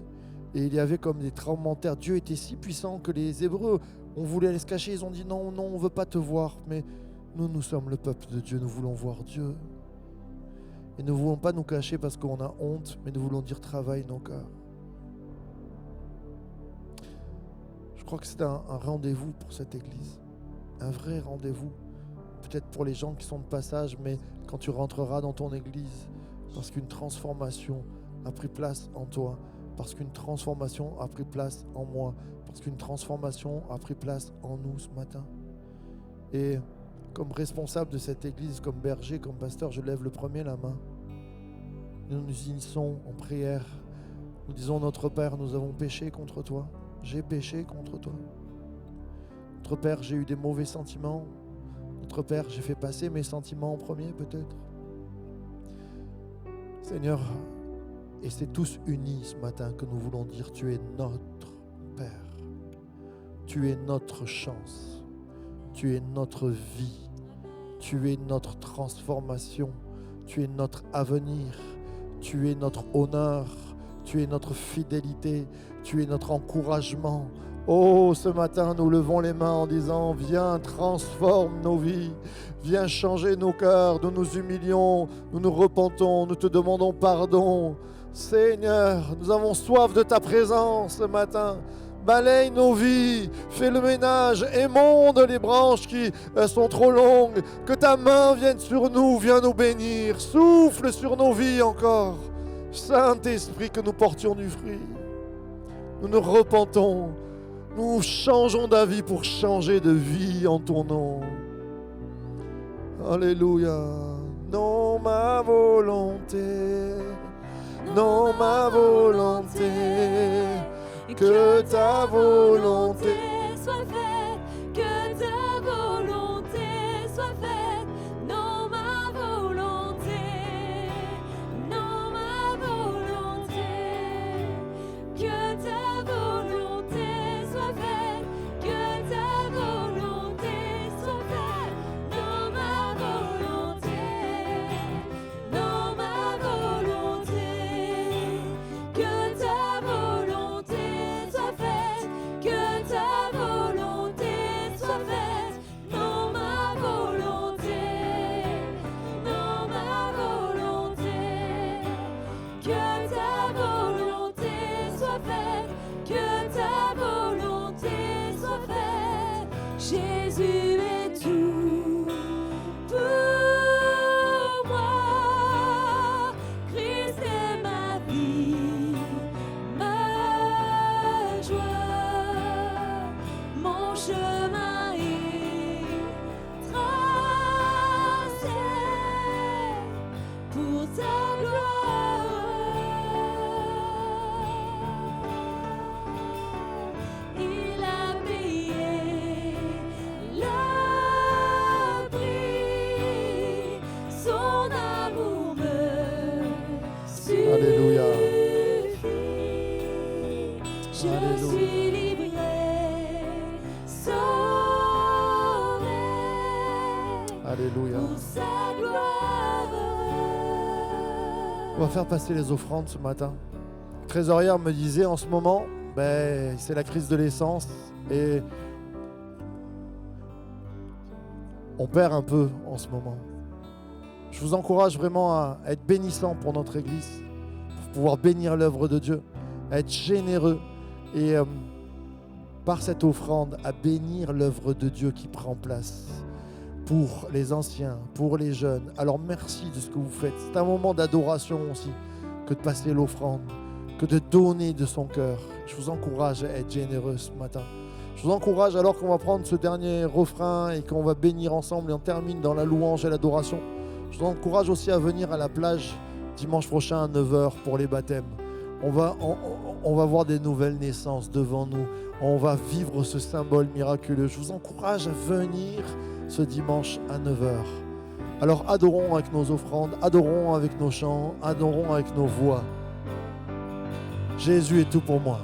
et il y avait comme des tremblements de terre. Dieu était si puissant que les Hébreux, on voulait aller se cacher, ils ont dit non, on ne veut pas te voir. Mais nous sommes le peuple de Dieu, nous voulons voir Dieu. Et nous ne voulons pas nous cacher parce qu'on a honte, mais nous voulons dire travaille nos cœurs. Je crois que c'est un rendez-vous pour cette église, un vrai rendez-vous. Peut-être pour les gens qui sont de passage, mais quand tu rentreras dans ton église, parce qu'une transformation a pris place en toi, parce qu'une transformation a pris place en moi, parce qu'une transformation a pris place en nous ce matin. Et comme responsable de cette église, comme berger, comme pasteur, je lève le premier la main. Nous nous unissons en prière. Nous disons, notre Père, nous avons péché contre toi. J'ai péché contre toi. Notre Père, j'ai eu des mauvais sentiments. Notre Père, j'ai fait passer mes sentiments en premier peut-être. Seigneur, et c'est tous unis ce matin que nous voulons dire, tu es notre Père. Tu es notre chance. Tu es notre vie. Tu es notre transformation. Tu es notre avenir. Tu es notre honneur. Tu es notre fidélité. Tu es notre encouragement. Oh, ce matin, nous levons les mains en disant, viens, transforme nos vies. Viens changer nos cœurs. Nous nous humilions. Nous nous repentons. Nous te demandons pardon. Seigneur, nous avons soif de ta présence ce matin. Balaye nos vies, fais le ménage, émonde les branches qui sont trop longues. Que ta main vienne sur nous, viens nous bénir. Souffle sur nos vies encore. Saint-Esprit, que nous portions du fruit. Nous nous repentons. Nous changeons d'avis pour changer de vie en ton nom. Alléluia. Non, ma volonté. Non, ma volonté. Que ta volonté soit faite, que ta volonté soit faite, non ma volonté, non ma volonté, que ta volonté soit faite, que ta volonté soit faite, non ma volonté, non ma volonté, que ta volonté soit faite, que ta volonté Alléluia. pour sa gloire. On va faire passer les offrandes ce matin. Le trésorière me disait en ce moment, c'est la crise de l'essence et on perd un peu en ce moment. Je vous encourage vraiment à être bénissant pour notre Église, pour pouvoir bénir l'œuvre de Dieu, à être généreux et par cette offrande à bénir l'œuvre de Dieu qui prend place pour les anciens, pour les jeunes. Alors merci de ce que vous faites. C'est un moment d'adoration aussi que de passer l'offrande, que de donner de son cœur. Je vous encourage à être généreux ce matin. Je vous encourage alors qu'on va prendre ce dernier refrain et qu'on va bénir ensemble et on termine dans la louange et l'adoration. Je vous encourage aussi à venir à la plage dimanche prochain à 9h pour les baptêmes. On va voir des nouvelles naissances devant nous. On va vivre ce symbole miraculeux. Je vous encourage à venir ce dimanche à 9h. Alors adorons avec nos offrandes, adorons avec nos chants, adorons avec nos voix. Jésus est tout pour moi.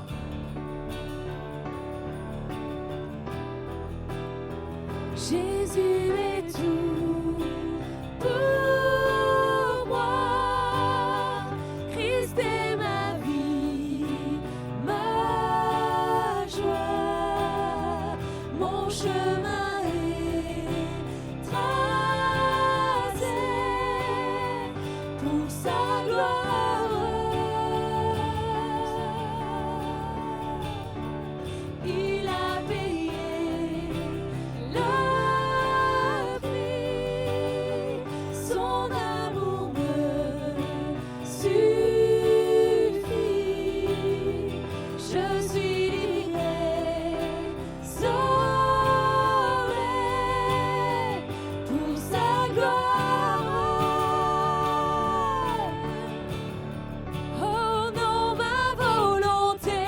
Jésus est tout pour moi. Christ est ma vie, ma joie. Mon chemin est tracé pour sa gloire. Il a payé le prix, son amour me suffit. Je suis livré, sauvé pour sa gloire. Oh non, ma volonté,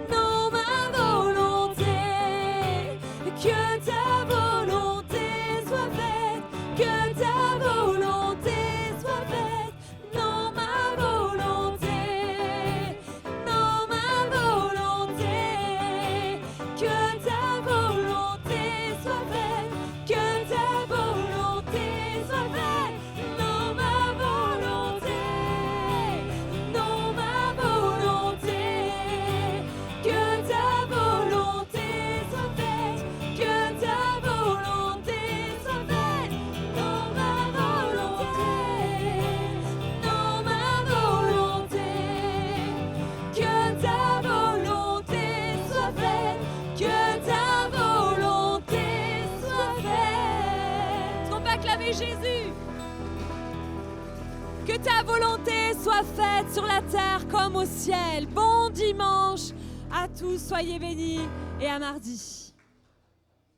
non, ma volonté, que ta volonté soit faite, que ta volonté soit faite. Non, ma volonté, non, ma volonté, que ta volonté soit faite, que ta volonté soit faite. Non, ma volonté, non, ma volonté, que ta volonté soit faite, que ta volonté soit faite. Non, ma volonté, non, ma volonté, que ta volonté soit faite, que ta volonté soit faite. Est-ce qu'on peut acclamer Jésus? Que ta volonté soit faite sur la terre comme au ciel. Bon dimanche à tous, soyez bénis et à mardi.